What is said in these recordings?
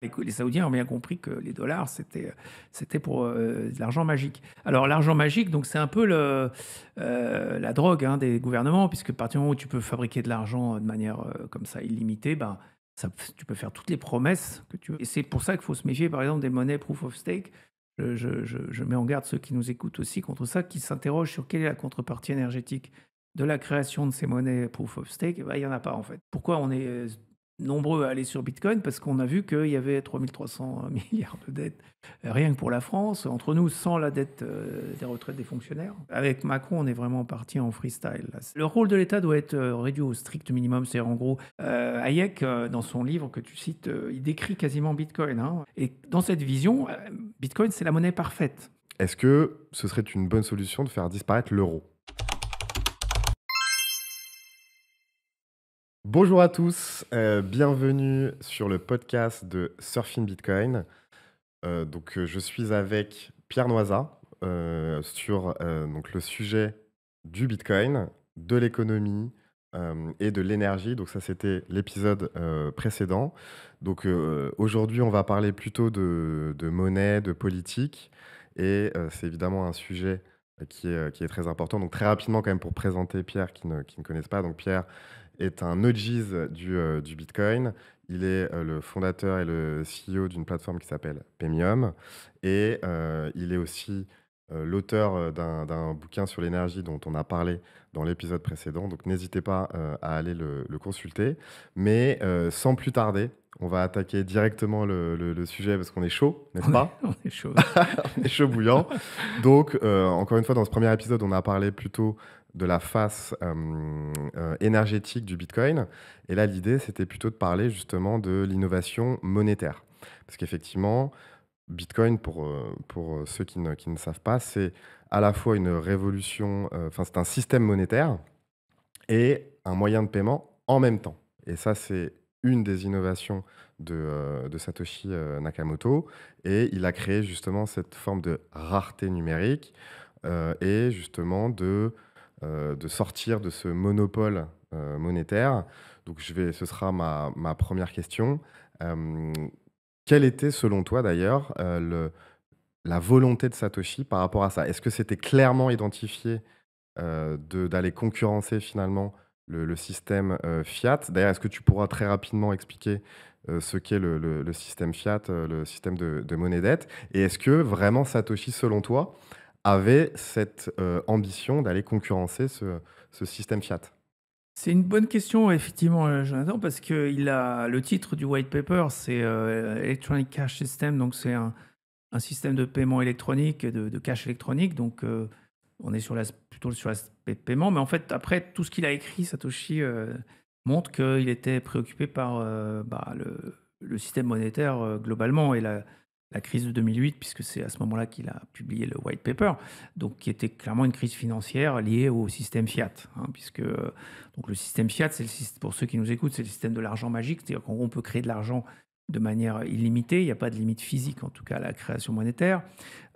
Les Saoudiens ont bien compris que les dollars, c'était pour de l'argent magique. Alors, l'argent magique, donc c'est un peu la drogue hein, des gouvernements, puisque à partir du moment où tu peux fabriquer de l'argent de manière comme ça illimitée, ben, tu peux faire toutes les promesses que tu veux. Et c'est pour ça qu'il faut se méfier, par exemple, des monnaies proof of stake. Je mets en garde ceux qui nous écoutent aussi contre ça, qui s'interrogent sur quelle est la contrepartie énergétique de la création de ces monnaies proof of stake. Eh ben, il n'y en a pas en fait. Pourquoi on est nombreux à aller sur Bitcoin? Parce qu'on a vu qu'il y avait 3300 milliards de dettes, rien que pour la France, entre nous, sans la dette des retraites des fonctionnaires. Avec Macron, on est vraiment parti en freestyle. Là. Le rôle de l'État doit être réduit au strict minimum. C'est-à-dire, en gros, Hayek, dans son livre que tu cites, il décrit quasiment Bitcoin. Hein. Et dans cette vision, Bitcoin, c'est la monnaie parfaite. Est-ce que ce serait une bonne solution de faire disparaître l'euro? Bonjour à tous, bienvenue sur le podcast de Surfing Bitcoin. Je suis avec Pierre Noisa sur donc le sujet du Bitcoin, de l'économie et de l'énergie. Donc ça, c'était l'épisode précédent. Aujourd'hui, on va parler plutôt de monnaie, de politique. Et c'est évidemment un sujet qui est très important. Donc très rapidement, quand même, pour présenter Pierre qui ne connaissent pas. Donc Pierre est un OGs du Bitcoin. Il est le fondateur et le CEO d'une plateforme qui s'appelle Pemium. Et il est aussi l'auteur d'un bouquin sur l'énergie dont on a parlé dans l'épisode précédent. Donc n'hésitez pas à aller le consulter. Mais sans plus tarder, on va attaquer directement le sujet parce qu'on est chaud, n'est-ce pas? On est chaud. On est chaud bouillant. Donc, encore une fois, dans ce premier épisode, on a parlé plutôt de la face énergétique du Bitcoin. Et là, l'idée, c'était plutôt de parler justement de l'innovation monétaire. Parce qu'effectivement, Bitcoin, pour ceux qui ne savent pas, c'est à la fois une révolution, enfin, c'est un système monétaire et un moyen de paiement en même temps. Et ça, c'est une des innovations de Satoshi Nakamoto. Et il a créé justement cette forme de rareté numérique et justement de sortir de ce monopole monétaire. Donc, ce sera ma première question. Euh, Quelle était, selon toi d'ailleurs, la volonté de Satoshi par rapport à ça? Est-ce que c'était clairement identifié d'aller concurrencer finalement le système fiat? D'ailleurs, est-ce que tu pourras très rapidement expliquer ce qu'est le système fiat, le système de monnaie dette? Et est-ce que vraiment Satoshi, selon toi, avait cette ambition d'aller concurrencer ce système fiat? C'est une bonne question, effectivement, Jonathan, parce que le titre du white paper, c'est Electronic Cash System, donc c'est un système de paiement électronique, de cash électronique, donc on est plutôt sur l'aspect de paiement, mais en fait, après, tout ce qu'il a écrit, Satoshi montre qu'il était préoccupé par le système monétaire globalement et la crise de 2008, puisque c'est à ce moment-là qu'il a publié le white paper, donc qui était clairement une crise financière liée au système fiat, hein, puisque donc le système fiat, pour ceux qui nous écoutent, c'est le système de l'argent magique, c'est-à-dire qu'en gros, on peut créer de l'argent de manière illimitée, il n'y a pas de limite physique en tout cas à la création monétaire,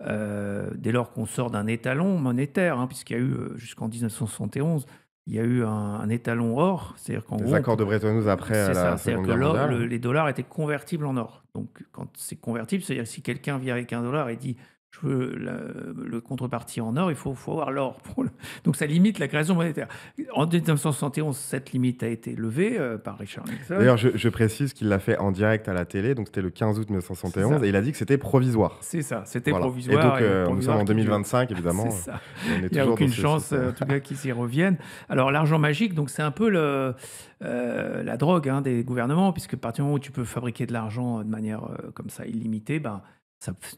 dès lors qu'on sort d'un étalon monétaire, hein, puisqu'il y a eu jusqu'en 1971, il y a eu un étalon or, c'est-à-dire qu'en Les gros, accords de Bretton Woods après c'est ça, la c'est-à-dire Seconde que Guerre mondiale. les dollars étaient convertibles en or. Donc quand c'est convertible, c'est-à-dire que si quelqu'un vient avec $1 et dit je veux le contrepartie en or, il faut avoir l'or. Donc ça limite la création monétaire. En 1971, cette limite a été levée par Richard Nixon. D'ailleurs, je précise qu'il l'a fait en direct à la télé, donc c'était le 15 août C'est 1971, ça. et il a dit que c'était provisoire. C'est ça, c'était Voilà. Et provisoire donc, et nous sommes provisoire en qui dure. 2025, évidemment, C'est ça. et on est Il n'y a toujours dans aucune ce chance, système. en tout cas, qu'ils y reviennent. Alors, l'argent magique, donc c'est un peu la drogue hein, des gouvernements, puisque à partir du moment où tu peux fabriquer de l'argent de manière comme ça illimitée, ben,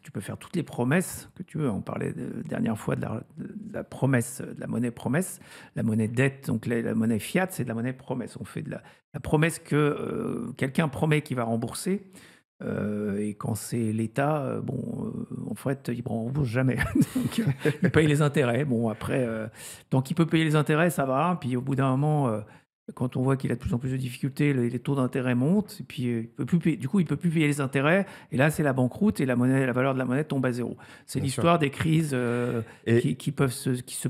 tu peux faire toutes les promesses que tu veux. On parlait dernière fois de la promesse, de la monnaie promesse, la monnaie dette, donc la monnaie fiat, c'est de la monnaie promesse. On fait de la promesse que quelqu'un promet qu'il va rembourser. Et quand c'est l'État, en fait, il ne rembourse jamais. Donc, il paye les intérêts. Bon, après, tant qu'il peut payer les intérêts, ça va. Puis au bout d'un moment, quand on voit qu'il a de plus en plus de difficultés, les taux d'intérêt montent. Et puis, du coup, il ne peut plus payer les intérêts. Et là, c'est la banqueroute et la valeur de la monnaie tombe à zéro. C'est Bien sûr. l'histoire des crises Et qui se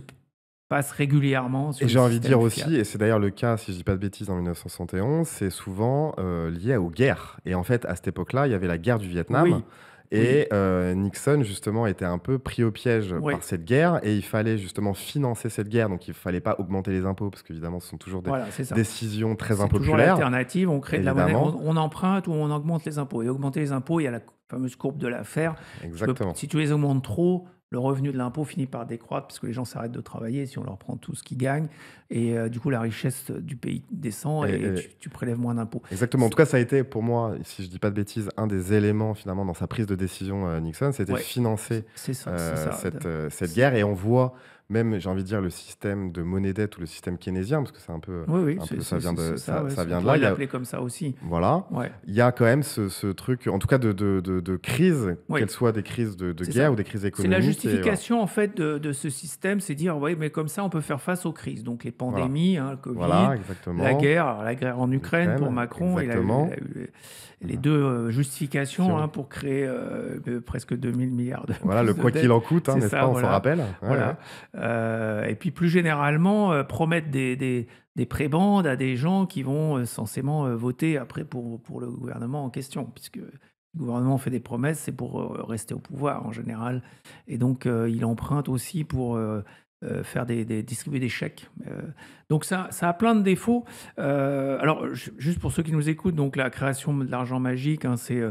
passe régulièrement Et sur le j'ai envie de système dire fiat. aussi, et c'est d'ailleurs le cas, si je dis pas de bêtises, en 1971, c'est souvent lié aux guerres. Et en fait, à cette époque-là, il y avait la guerre du Vietnam. Oui, oui, Et Nixon, justement, était un peu pris au piège par oui. cette guerre. Et il fallait justement financer cette guerre. Donc, il fallait pas augmenter les impôts, parce qu'évidemment, ce sont toujours des Voilà, c'est ça. décisions très C'est toujours impopulaires, l'alternative, on crée de la monnaie, évidemment. on emprunte ou on augmente les impôts. Et augmenter les impôts, il y a la fameuse courbe de l'affaire. Exactement. Si tu les augmentes trop, le revenu de l'impôt finit par décroître parce que les gens s'arrêtent de travailler si on leur prend tout ce qu'ils gagnent. Et du coup, la richesse du pays descend Et, et et- tu prélèves moins d'impôts. Exactement. En tout cas, ça a été pour moi, si je dis pas de bêtises, un des éléments finalement dans sa prise de décision Nixon, c'était Ouais, financer c'est ça, c'est ça. cette guerre. Et on voit même, j'ai envie de dire, le système de monnaie dette ou le système keynésien, parce que c'est Oui, oui, un peu ça vient de, c'est ça. Ouais, ça on vient de là. pourrait l'appeler comme ça aussi. Voilà. Ouais, Il y a quand même ce truc, en tout cas de crise, oui. qu'elles soient des crises de C'est guerre ça. ou des crises C'est la économiques. Et voilà. justification en fait de ce système, c'est dire oui, mais comme ça on peut faire face aux crises. Donc les Voilà. pandémies, hein, le Covid, Voilà, exactement. la guerre, alors la guerre en Ukraine pour Macron, Exactement. il a eu les deux justifications Sur- pour créer presque 2000 milliards de Voilà, plus le de quoi qu'il dettes. en coûte, hein, C'est n'est-ce ça, pas, on s'en voilà. rappelle. Ouais, Voilà. Et puis plus généralement, promettre des prébendes à des gens qui vont censément voter après pour le gouvernement en question, puisque le gouvernement fait des promesses, c'est pour rester au pouvoir en général. Et donc, il emprunte aussi pour faire distribuer des chèques. Donc, ça a plein de défauts. Alors, juste pour ceux qui nous écoutent, donc la création de l'argent magique, hein, c'est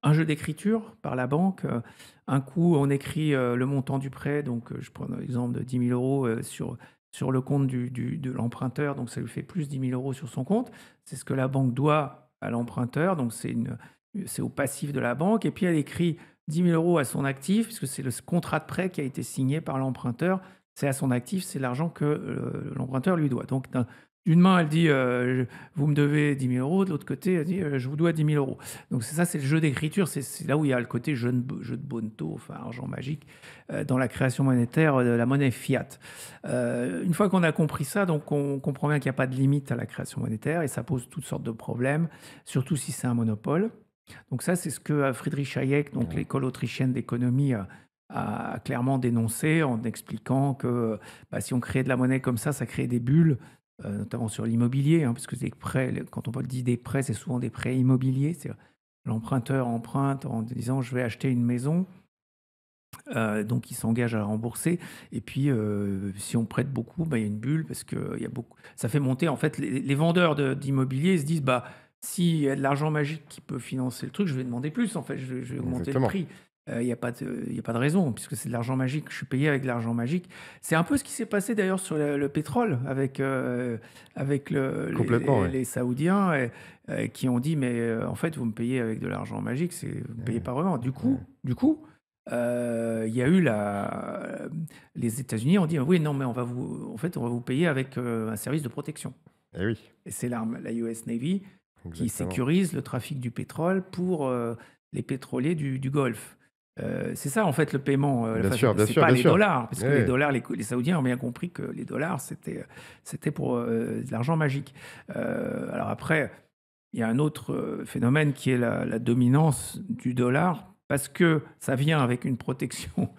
un jeu d'écriture par la banque. Un coup, on écrit le montant du prêt. Donc, je prends l'exemple de 10 000 euros sur le compte de l'emprunteur. Donc, ça lui fait plus 10 000 euros sur son compte. C'est ce que la banque doit à l'emprunteur. Donc, c'est au passif de la banque. Et puis, elle écrit 10 000 euros à son actif, puisque c'est le contrat de prêt qui a été signé par l'emprunteur. C'est à son actif, c'est l'argent que l'emprunteur lui doit. Donc, d'une main, elle dit vous me devez 10 000 euros. De l'autre côté, elle dit je vous dois 10 000 euros. Donc, c'est ça, c'est le jeu d'écriture. C'est là où il y a le côté jeu de Bonneto, enfin, argent magique, dans la création monétaire de la monnaie fiat. Une fois qu'on a compris ça, donc on comprend bien qu'il n'y a pas de limite à la création monétaire et ça pose toutes sortes de problèmes, surtout si c'est un monopole. Donc ça, c'est ce que Friedrich Hayek, donc l'école autrichienne d'économie, a clairement dénoncé en expliquant que si on crée de la monnaie comme ça crée des bulles, notamment sur l'immobilier, hein, parce que des prêts, quand on dit des prêts, c'est souvent des prêts immobiliers. C'est l'emprunteur emprunte en disant je vais acheter une maison. Donc, il s'engage à rembourser. Et puis, si on prête beaucoup, il y a une bulle parce que il y a beaucoup. Ça fait monter. En fait, les vendeurs d'immobilier se disent s'il y a de l'argent magique qui peut financer le truc, je vais demander plus. En fait, je vais augmenter le Exactement. prix. Il n'y a pas de raison, puisque c'est de l'argent magique. Je suis payé avec de l'argent magique. C'est un peu ce qui s'est passé d'ailleurs sur le pétrole avec Complètement, ouais. les Saoudiens qui ont dit mais en fait, vous me payez avec de l'argent magique, vous ne me payez pas vraiment. Du coup, il y a eu les États-Unis ont dit oui, non, mais on va vous payer avec un service de protection. Et oui, Et c'est la US Navy qui exactement. sécurise le trafic du pétrole pour les pétroliers du Golfe. C'est ça en fait le paiement. Bien sûr, bien c'est sûr, pas bien les sûr. dollars, parce que Ouais. les dollars, les Saoudiens ont bien compris que les dollars c'était pour de l'argent magique. Alors après, il y a un autre phénomène qui est la dominance du dollar, parce que ça vient avec une protection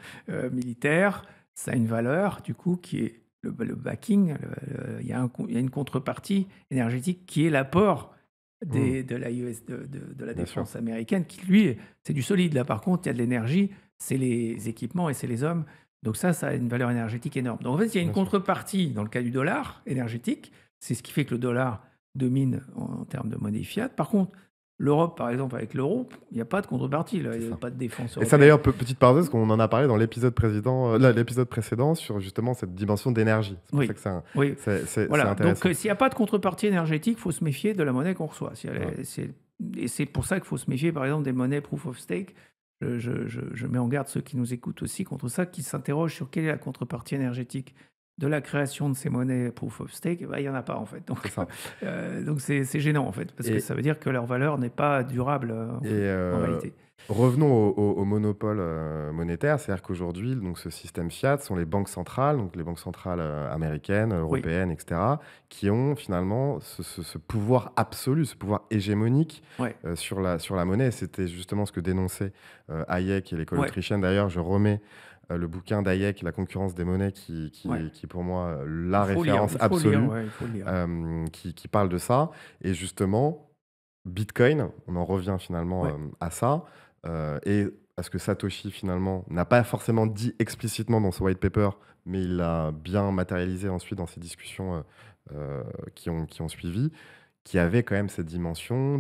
militaire, ça a une valeur, du coup, qui est le backing. Il y a une contrepartie énergétique qui est l'apport de la US, de la Bien sûr. défense américaine, qui, lui, c'est du solide. Là, par contre, il y a de l'énergie, c'est les équipements et c'est les hommes. Donc ça a une valeur énergétique énorme. Donc en fait, il y a une Bien sûr. contrepartie dans le cas du dollar énergétique. C'est ce qui fait que le dollar domine en termes de monnaie fiat. Par contre, l'Europe, par exemple, avec l'euro, il n'y a pas de contrepartie. Là. Il n'y a ça. pas de défense Et européenne. ça d'ailleurs, petite parenthèse, qu'on en a parlé dans l'épisode précédent sur justement cette dimension d'énergie. C'est pour Oui. ça que Oui. c'est Voilà. intéressant. Donc, s'il n'y a pas de contrepartie énergétique, il faut se méfier de la monnaie qu'on reçoit. Et c'est pour ça qu'il faut se méfier, par exemple, des monnaies proof of stake. Je mets en garde ceux qui nous écoutent aussi contre ça, qui s'interrogent sur quelle est la contrepartie énergétique de la création de ces monnaies proof of stake. Il n'y en a pas, en fait. Donc, C'est ça. donc c'est gênant, en fait, parce que ça veut dire que leur valeur n'est pas durable en réalité. Revenons au monopole monétaire, c'est-à-dire qu'aujourd'hui, donc, ce système fiat sont les banques centrales, donc les banques centrales américaines, européennes, etc., qui ont finalement ce pouvoir absolu, ce pouvoir hégémonique Ouais. sur la monnaie. C'était justement ce que dénonçait Hayek et l'école Ouais. autrichienne. D'ailleurs, je remets le bouquin d'Hayek, La concurrence des monnaies, Ouais. qui est pour moi la Il faut lire, référence il faut lire, absolue, ouais, il faut lire. qui parle de ça. Et justement, Bitcoin, on en revient finalement Ouais. à ça, et à ce que Satoshi finalement n'a pas forcément dit explicitement dans son white paper, mais il l'a bien matérialisé ensuite dans ses discussions qui ont suivi, qui avait quand même cette dimension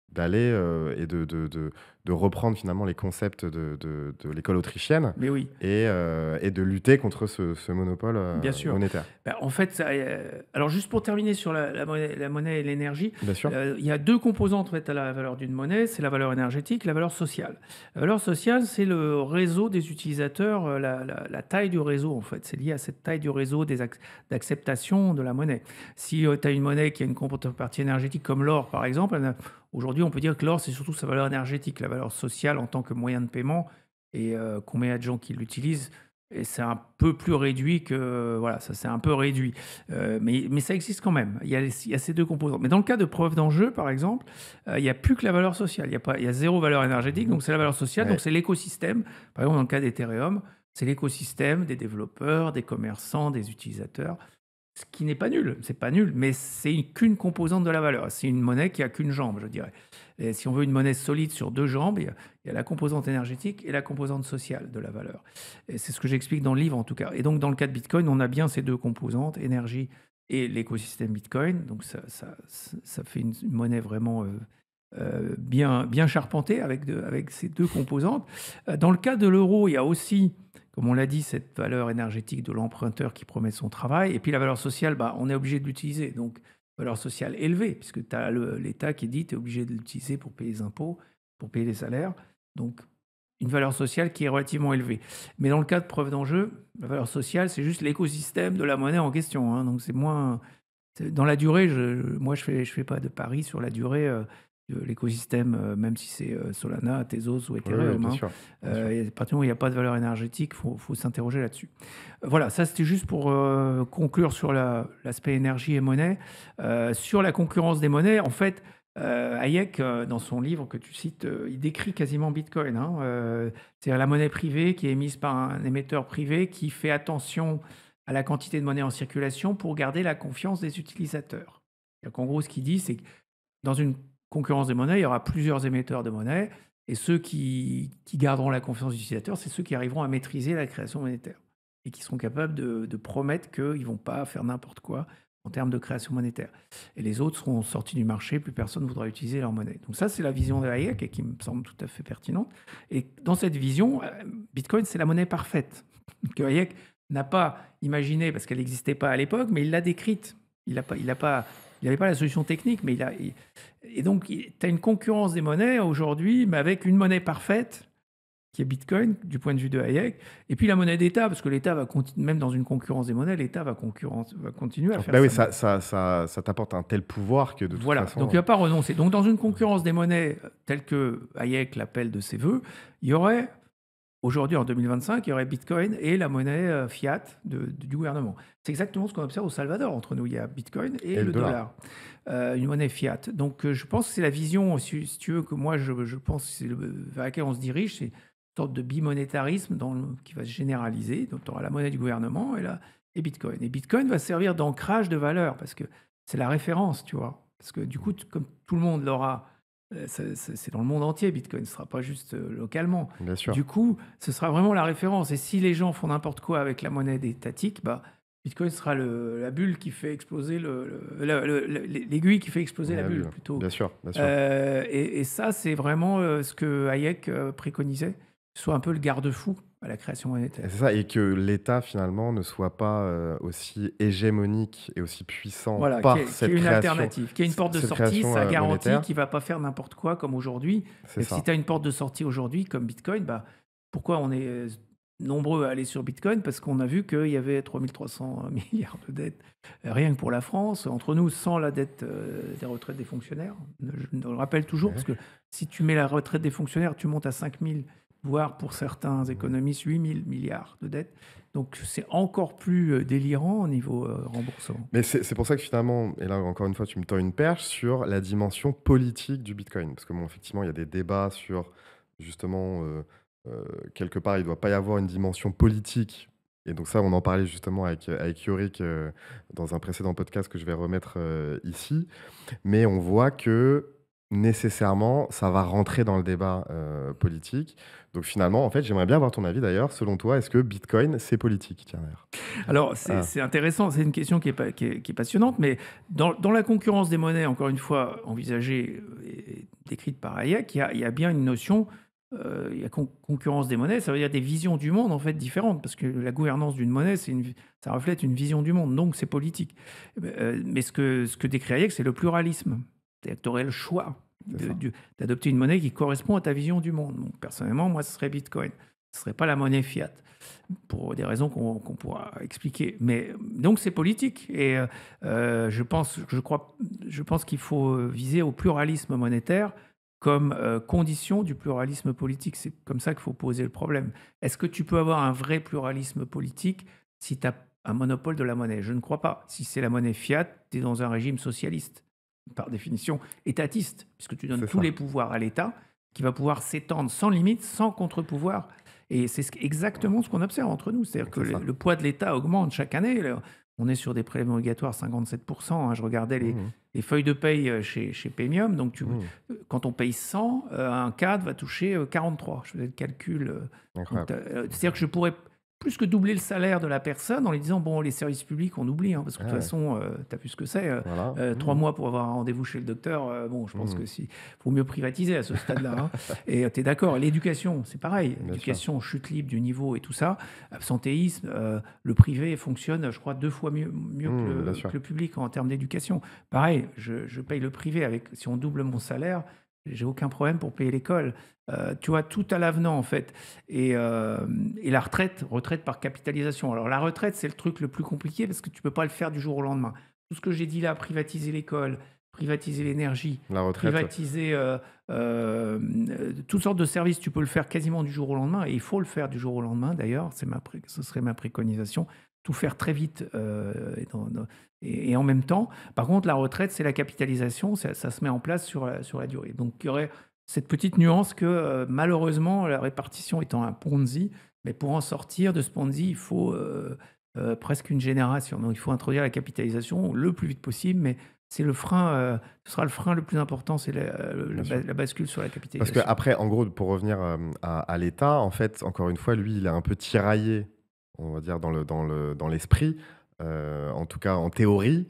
d'aller et de reprendre finalement les concepts de l'école autrichienne Mais oui. et de lutter contre ce monopole Bien sûr. monétaire. Bah, en fait, ça, alors juste pour terminer sur la monnaie et l'énergie, Bien sûr. il y a 2 composantes en fait à la valeur d'une monnaie, c'est la valeur énergétique, la valeur sociale. La valeur sociale, c'est le réseau des utilisateurs, la taille du réseau en fait. C'est lié à cette taille du réseau d'acceptation de la monnaie. Si tu as une monnaie qui a une contrepartie énergétique comme l'or par exemple, aujourd'hui on peut dire que l'or c'est surtout sa valeur énergétique, la valeur sociale en tant que moyen de paiement et combien il y a de gens qui l'utilisent. Et c'est un peu plus réduit que... Voilà, ça c'est un peu réduit. Mais ça existe quand même. Il y a ces 2 composants. Mais dans le cas de preuve d'enjeu, par exemple, il n'y a plus que la valeur sociale. Il y a 0 valeur énergétique, donc c'est la valeur sociale, donc Ouais. c'est l'écosystème. Par exemple, dans le cas d'Ethereum, c'est l'écosystème des développeurs, des commerçants, des utilisateurs. Ce qui n'est pas nul, c'est pas nul, mais c'est qu'une composante de la valeur. C'est une monnaie qui a qu'une jambe, je dirais. Et si on veut une monnaie solide sur 2 jambes, il y a la composante énergétique et la composante sociale de la valeur. Et c'est ce que j'explique dans le livre en tout cas. Et donc dans le cas de Bitcoin, on a bien ces 2 composantes, énergie et l'écosystème Bitcoin. Donc ça fait une monnaie vraiment bien charpentée avec ces 2 composantes. Dans le cas de l'euro, il y a aussi, comme on l'a dit, cette valeur énergétique de l'emprunteur qui promet son travail. Et puis la valeur sociale, bah, on est obligé de l'utiliser. Donc, valeur sociale élevée, puisque tu as l'État qui dit que tu es obligé de l'utiliser pour payer les impôts, pour payer les salaires. Donc, une valeur sociale qui est relativement élevée. Mais dans le cas de preuve d'enjeu, la valeur sociale, c'est juste l'écosystème de la monnaie en question, hein. Donc, c'est moins. Dans la durée, moi, je fais pas de pari sur la durée de l'écosystème, même si c'est Solana, Tezos ou Oui, oui, Ethereum, bien hein. sûr. Bien sûr. Et à partir du moment où il n'y a pas de valeur énergétique, faut s'interroger là-dessus. Voilà, ça c'était juste pour conclure sur l'aspect énergie et monnaie. Sur la concurrence des monnaies, en fait, Hayek, dans son livre que tu cites, il décrit quasiment Bitcoin, hein. C'est-à-dire la monnaie privée qui est émise par un émetteur privé qui fait attention à la quantité de monnaie en circulation pour garder la confiance des utilisateurs. C'est-à-dire qu'en gros, ce qu'il dit, c'est que dans une concurrence des monnaies, il y aura plusieurs émetteurs de monnaie, et ceux qui garderont la confiance des utilisateurs, c'est ceux qui arriveront à maîtriser la création monétaire et qui seront capables de promettre qu'ils ne vont pas faire n'importe quoi en termes de création monétaire. Et les autres seront sortis du marché, plus personne ne voudra utiliser leur monnaie. Donc ça, c'est la vision de Hayek et qui me semble tout à fait pertinente. Et dans cette vision, Bitcoin, c'est la monnaie parfaite que Hayek n'a pas imaginée parce qu'elle n'existait pas à l'époque, mais il l'a décrite. Il n'avait pas la solution technique, mais et donc tu as une concurrence des monnaies aujourd'hui, mais avec une monnaie parfaite qui est Bitcoin, du point de vue de Hayek, et puis la monnaie d'État, parce que l'État va continuer, même dans une concurrence des monnaies, l'État va continuer à faire Bah oui, ça. ça t'apporte un tel pouvoir que de toute Voilà, façon. donc il ne va pas renoncer. Donc dans une concurrence des monnaies telle que Hayek l'appelle de ses voeux, il y aurait, aujourd'hui en 2025, il y aurait Bitcoin et la monnaie fiat du gouvernement. C'est exactement ce qu'on observe au Salvador entre nous. Il y a Bitcoin et le le dollar. Une monnaie fiat. Donc je pense que c'est la vision, si tu veux, que moi je pense vers laquelle on se dirige, c'est une sorte de bimonétarisme qui va se généraliser. Donc tu auras la monnaie du gouvernement et Bitcoin. Et Bitcoin va servir d'ancrage de valeur parce que c'est la référence, tu vois. Parce que du coup, comme tout le monde l'aura, c'est dans le monde entier, Bitcoin, ce ne sera pas juste localement. Bien sûr. Du coup, ce sera vraiment la référence. Et si les gens font n'importe quoi avec la monnaie étatique, bah, Bitcoin sera la bulle qui fait exploser l'aiguille qui fait exploser la bulle, plutôt. Bien sûr, bien sûr. Et ça, c'est vraiment ce que Hayek préconisait, soit un peu le garde-fou à la création monétaire. Et c'est ça, et que l'État finalement ne soit pas aussi hégémonique et aussi puissant Voilà, par qui cette est une création, alternative, qui est une porte de cette sortie, création ça garantit monétaire. qu'il ne va pas faire n'importe quoi comme aujourd'hui. C'est Et ça. si tu as une porte de sortie aujourd'hui comme Bitcoin, bah, pourquoi on est nombreux à aller sur Bitcoin? Parce qu'on a vu qu'il y avait 3300 milliards de dettes, rien que pour la France, entre nous, sans la dette des retraites des fonctionnaires. Je le rappelle toujours, Ouais. parce que si tu mets la retraite des fonctionnaires, tu montes à 5000, voire pour certains économistes, 8000 milliards de dettes. Donc c'est encore plus délirant au niveau remboursement. Mais c'est pour ça que finalement, et là encore une fois, tu me tends une perche sur la dimension politique du Bitcoin. Parce que bon, effectivement, il y a des débats sur justement quelque part, il ne doit pas y avoir une dimension politique. Et donc ça, on en parlait justement avec Yorick dans un précédent podcast que je vais remettre ici. Mais on voit que nécessairement, ça va rentrer dans le débat politique. Donc finalement, en fait, j'aimerais bien avoir ton avis d'ailleurs. Selon toi, est-ce que Bitcoin, c'est politique? Tiens, d'ailleurs. Alors, Ah, c'est intéressant, c'est une question qui est passionnante, mais dans la concurrence des monnaies, encore une fois, envisagée et décrite par Hayek, il y a bien une notion, il y a concurrence des monnaies, ça veut dire des visions du monde en fait différentes, parce que la gouvernance d'une monnaie, ça reflète une vision du monde, donc c'est politique. Mais ce que décrit Hayek, c'est le pluralisme. C'est-à-dire que tu aurais le choix c'est ça. d'adopter une monnaie qui correspond à ta vision du monde. Donc, personnellement, moi, ce serait Bitcoin. Ce ne serait pas la monnaie fiat pour des raisons qu'on pourra expliquer. Mais donc c'est politique et je pense qu'il faut viser au pluralisme monétaire comme condition du pluralisme politique. C'est comme ça qu'il faut poser le problème. Est-ce que tu peux avoir un vrai pluralisme politique si tu as un monopole de la monnaie? Je ne crois pas. Si c'est la monnaie fiat, tu es dans un régime socialiste, par définition étatiste, puisque tu donnes C'est tous ça. les pouvoirs à l'État, qui va pouvoir s'étendre sans limite, sans contre-pouvoir. Et c'est exactement ce qu'on observe entre nous. C'est-à-dire que C'est ça. le poids de l'État augmente chaque année. On est sur des prélèvements obligatoires 57%, hein. Je regardais Mmh, les feuilles de paye chez Paymium. Donc, mmh. quand on paye 100, un cadre va toucher 43. Je faisais le calcul. Incroyable. C'est-à-dire que je pourrais plus que doubler le salaire de la personne en lui disant, bon, les services publics, on oublie, hein, parce que Ah de toute ouais. façon, tu as vu ce que c'est. Voilà. 3 mois pour avoir un rendez-vous chez le docteur, bon, je pense Mmh. que si, faut mieux privatiser à ce stade-là, hein. Et tu es d'accord, l'éducation, c'est pareil. Bien sûr. L'éducation, chute libre du niveau et tout ça. Absentéisme, le privé fonctionne, je crois, 2 fois mieux Bien sûr. que le public en termes d'éducation. Pareil, je paye le privé avec, si on double mon salaire, j'ai aucun problème pour payer l'école. Tu vois, tout à l'avenant, en fait. Et la retraite par capitalisation. Alors, la retraite, c'est le truc le plus compliqué parce que tu ne peux pas le faire du jour au lendemain. Tout ce que j'ai dit là, privatiser l'école, privatiser l'énergie, La retraite, privatiser toutes sortes de services, tu peux le faire quasiment du jour au lendemain. Et il faut le faire du jour au lendemain, d'ailleurs. Ce serait ma préconisation. Tout faire très vite et en même temps. Par contre, la retraite, c'est la capitalisation. Ça se met en place sur la durée. Donc, il y aurait cette petite nuance que malheureusement, la répartition étant un Ponzi, mais pour en sortir de ce Ponzi, il faut presque une génération. Donc il faut introduire la capitalisation le plus vite possible, mais c'est le frein, ce sera le frein le plus important, c'est bien sûr. la bascule sur la Parce que capitalisation. après, en gros, pour revenir à l'État, en fait, encore une fois, lui, il est un peu tiraillé, on va dire, dans l'esprit, en tout cas en théorie,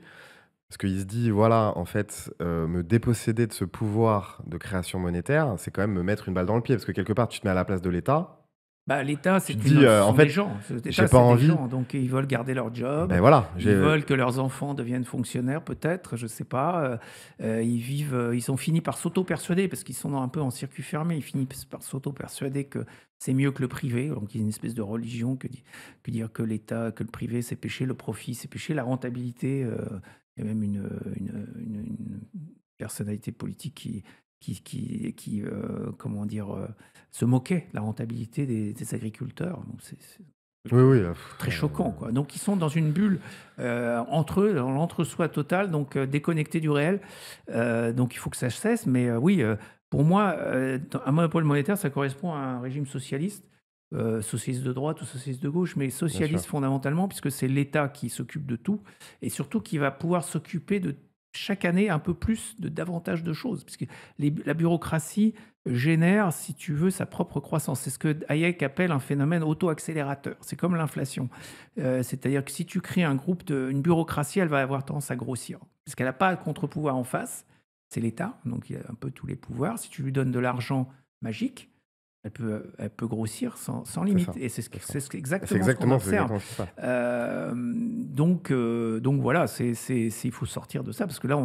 parce qu'il se dit, voilà, en fait, me déposséder de ce pouvoir de création monétaire, c'est quand même me mettre une balle dans le pied, parce que quelque part, tu te mets à la place de l'État, Bah, l'État, tu te dis, ce en sont des fait, gens. j'ai L'État, pas c'est des envie, gens. Donc, ils veulent garder leur job. ben voilà, Ils veulent que leurs enfants deviennent fonctionnaires, peut-être. Je sais pas. Ils ont fini par s'auto-persuader parce qu'ils sont un peu en circuit fermé. Ils finissent par s'auto-persuader que c'est mieux que le privé. Donc, il y a une espèce de religion que dire que l'État, que le privé, c'est péché, le profit, c'est péché, la rentabilité. Il y a même une personnalité politique comment dire, se moquait de la rentabilité des agriculteurs. Donc c'est oui, oui, très choquant, quoi. Donc ils sont dans une bulle entre eux, dans l'entre-soi total, donc déconnectés du réel. Donc il faut que ça cesse. Mais oui, pour moi, un monopole monétaire, ça correspond à un régime socialiste. Socialiste de droite ou socialiste de gauche, mais bien sûr. socialiste fondamentalement, puisque c'est l'État qui s'occupe de tout, et surtout qui va pouvoir s'occuper de chaque année un peu plus de davantage de choses, puisque la bureaucratie génère, si tu veux, sa propre croissance. C'est ce que Hayek appelle un phénomène auto-accélérateur. C'est comme l'inflation. C'est-à-dire que si tu crées une bureaucratie, elle va avoir tendance à grossir, parce qu'elle n'a pas de contre-pouvoir en face. C'est l'État, donc il a un peu tous les pouvoirs. Si tu lui donnes de l'argent magique, elle peut grossir sans C'est limite. ça. Et C'est ça. C'est exactement ce qu'on observe. exactement ça. Donc voilà, il faut sortir de ça, parce que là,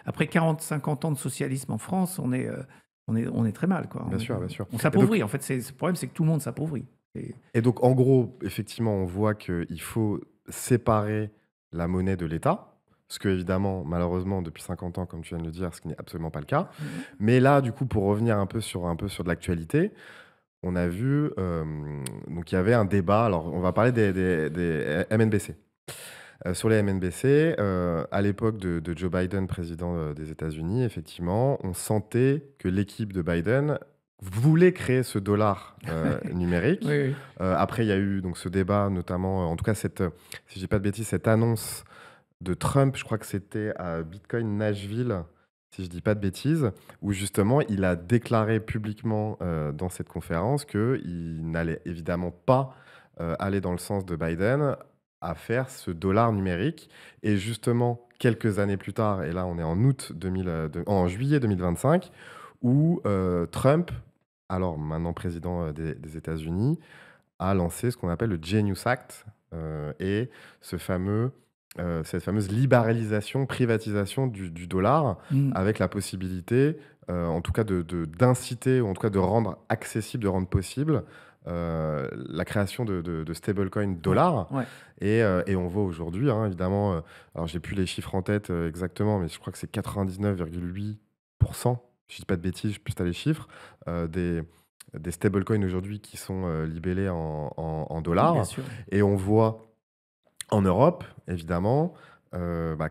après 40-50 ans de socialisme en France, on est très mal, quoi. Bien sûr, bien sûr. On Et donc, s'appauvrit. En fait, le problème, c'est que tout le monde s'appauvrit. et donc, en gros, effectivement, on voit qu'il faut séparer la monnaie de l'État. Ce que, évidemment, malheureusement, depuis 50 ans, comme tu viens de le dire, ce qui n'est absolument pas le cas. Mais là, du coup, pour revenir un peu sur de l'actualité, on a vu, donc il y avait un débat. Alors, on va parler des MNBC. Sur les MNBC, à l'époque de Joe Biden, président des États-Unis, effectivement, on sentait que l'équipe de Biden voulait créer ce dollar numérique. Oui, oui. Après, il y a eu donc ce débat, notamment, en tout cas, si je dis pas de bêtises, cette annonce de Trump, je crois que c'était à Bitcoin Nashville, si je dis pas de bêtises, où justement il a déclaré publiquement dans cette conférence qu'il n'allait évidemment pas aller dans le sens de Biden à faire ce dollar numérique. Et justement, quelques années plus tard, et là on est en juillet 2025, où Trump, alors maintenant président des États-Unis, a lancé ce qu'on appelle le Genius Act et cette fameuse libéralisation, privatisation du dollar, Mm. avec la possibilité, en tout cas, d'inciter, ou en tout cas de rendre accessible, de rendre possible la création de stablecoin Ouais, dollars. ouais. Et on voit aujourd'hui, hein, évidemment, alors j'ai plus les chiffres en tête exactement, mais je crois que c'est 99,8%, si je dis pas de bêtises, plus tu as les chiffres, des stablecoins aujourd'hui qui sont libellés en Bien dollars. sûr. Et on voit en Europe, évidemment,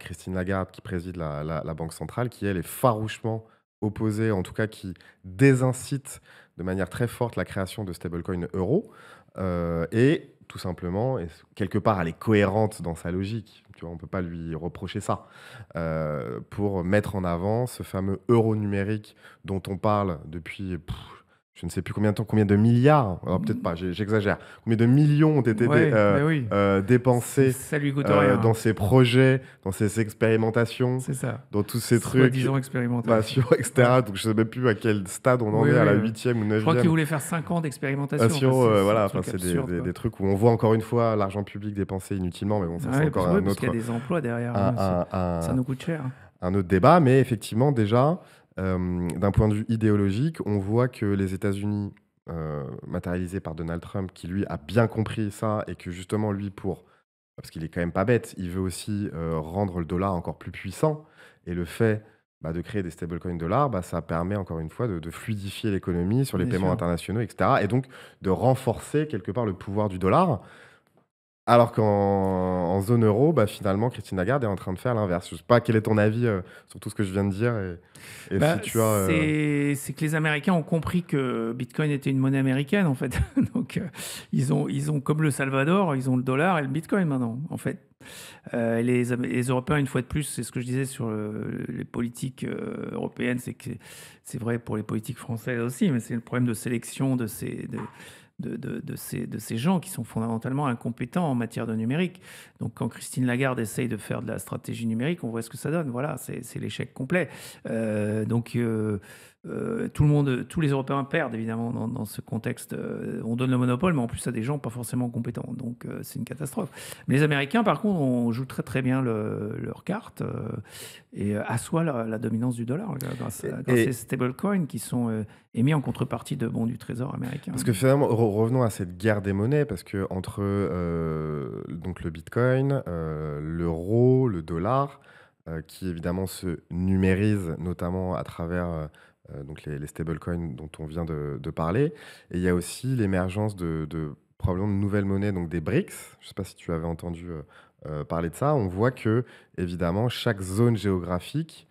Christine Lagarde, qui préside la Banque centrale, qui, elle, est farouchement opposée, en tout cas qui désincite de manière très forte la création de stablecoins euro. Et tout simplement, et quelque part, elle est cohérente dans sa logique. Tu vois, on ne peut pas lui reprocher ça. Pour mettre en avant ce fameux euro numérique dont on parle depuis... je ne sais plus combien de temps, combien de milliards, alors peut-être pas, j'exagère, combien de millions ont été Ouais, mais oui. dépensés Ça lui coûte rien. dans ces projets, dans ces expérimentations, C'est ça. dans tous ces trucs, Soi-disant expérimentation. etc. Donc je ne sais même plus à quel stade on en Oui, est, à la oui. 8e ou Je crois qu'il 9e. voulait faire 5 ans d'expérimentation. Voilà, C'est un c'est truc absurde, quoi. des trucs où on voit encore une fois l'argent public dépensé inutilement, mais bon, ça c'est Ouais, encore parce qu'il y a des emplois derrière. Hein, ça nous coûte cher. un autre débat. Mais effectivement, déjà, d'un point de vue idéologique, on voit que les États-Unis, matérialisés par Donald Trump, qui lui a bien compris ça, et que justement lui, parce qu'il est quand même pas bête, il veut aussi rendre le dollar encore plus puissant. Et le fait de créer des stablecoins dollars, ça permet encore une fois de fluidifier l'économie sur les Bien paiements sûr. internationaux, etc. Et donc de renforcer quelque part le pouvoir du dollar. Alors qu'en zone euro, finalement, Christine Lagarde est en train de faire l'inverse. Je ne sais pas quel est ton avis sur tout ce que je viens de dire, et si tu as... C'est que les Américains ont compris que Bitcoin était une monnaie américaine, en fait. Donc, ils ont, comme le Salvador, ils ont le dollar et le Bitcoin maintenant, en fait. Les Européens, une fois de plus, c'est ce que je disais sur les politiques européennes, c'est que c'est vrai pour les politiques françaises aussi, mais c'est le problème de sélection de ces gens qui sont fondamentalement incompétents en matière de numérique. Donc quand Christine Lagarde essaye de faire de la stratégie numérique, on voit ce que ça donne. Voilà, c'est l'échec complet. Tous les Européens perdent évidemment dans ce contexte. On donne le monopole, mais en plus à des gens pas forcément compétents. Donc c'est une catastrophe. Mais les Américains, par contre, on joue très très bien leur carte et assoient la dominance du dollar grâce à ces stablecoins qui sont émis en contrepartie de bons du Trésor américain. Parce que finalement, revenons à cette guerre des monnaies, parce que entre donc le Bitcoin, l'euro, le dollar, qui évidemment se numérise notamment à travers donc les stablecoins dont on vient de parler, et il y a aussi l'émergence de probablement de nouvelles monnaies, donc des BRICS. Je ne sais pas si tu avais entendu parler de ça. On voit que évidemment chaque zone géographique,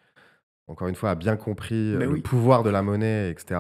encore une fois, a bien compris le pouvoir de la monnaie, etc.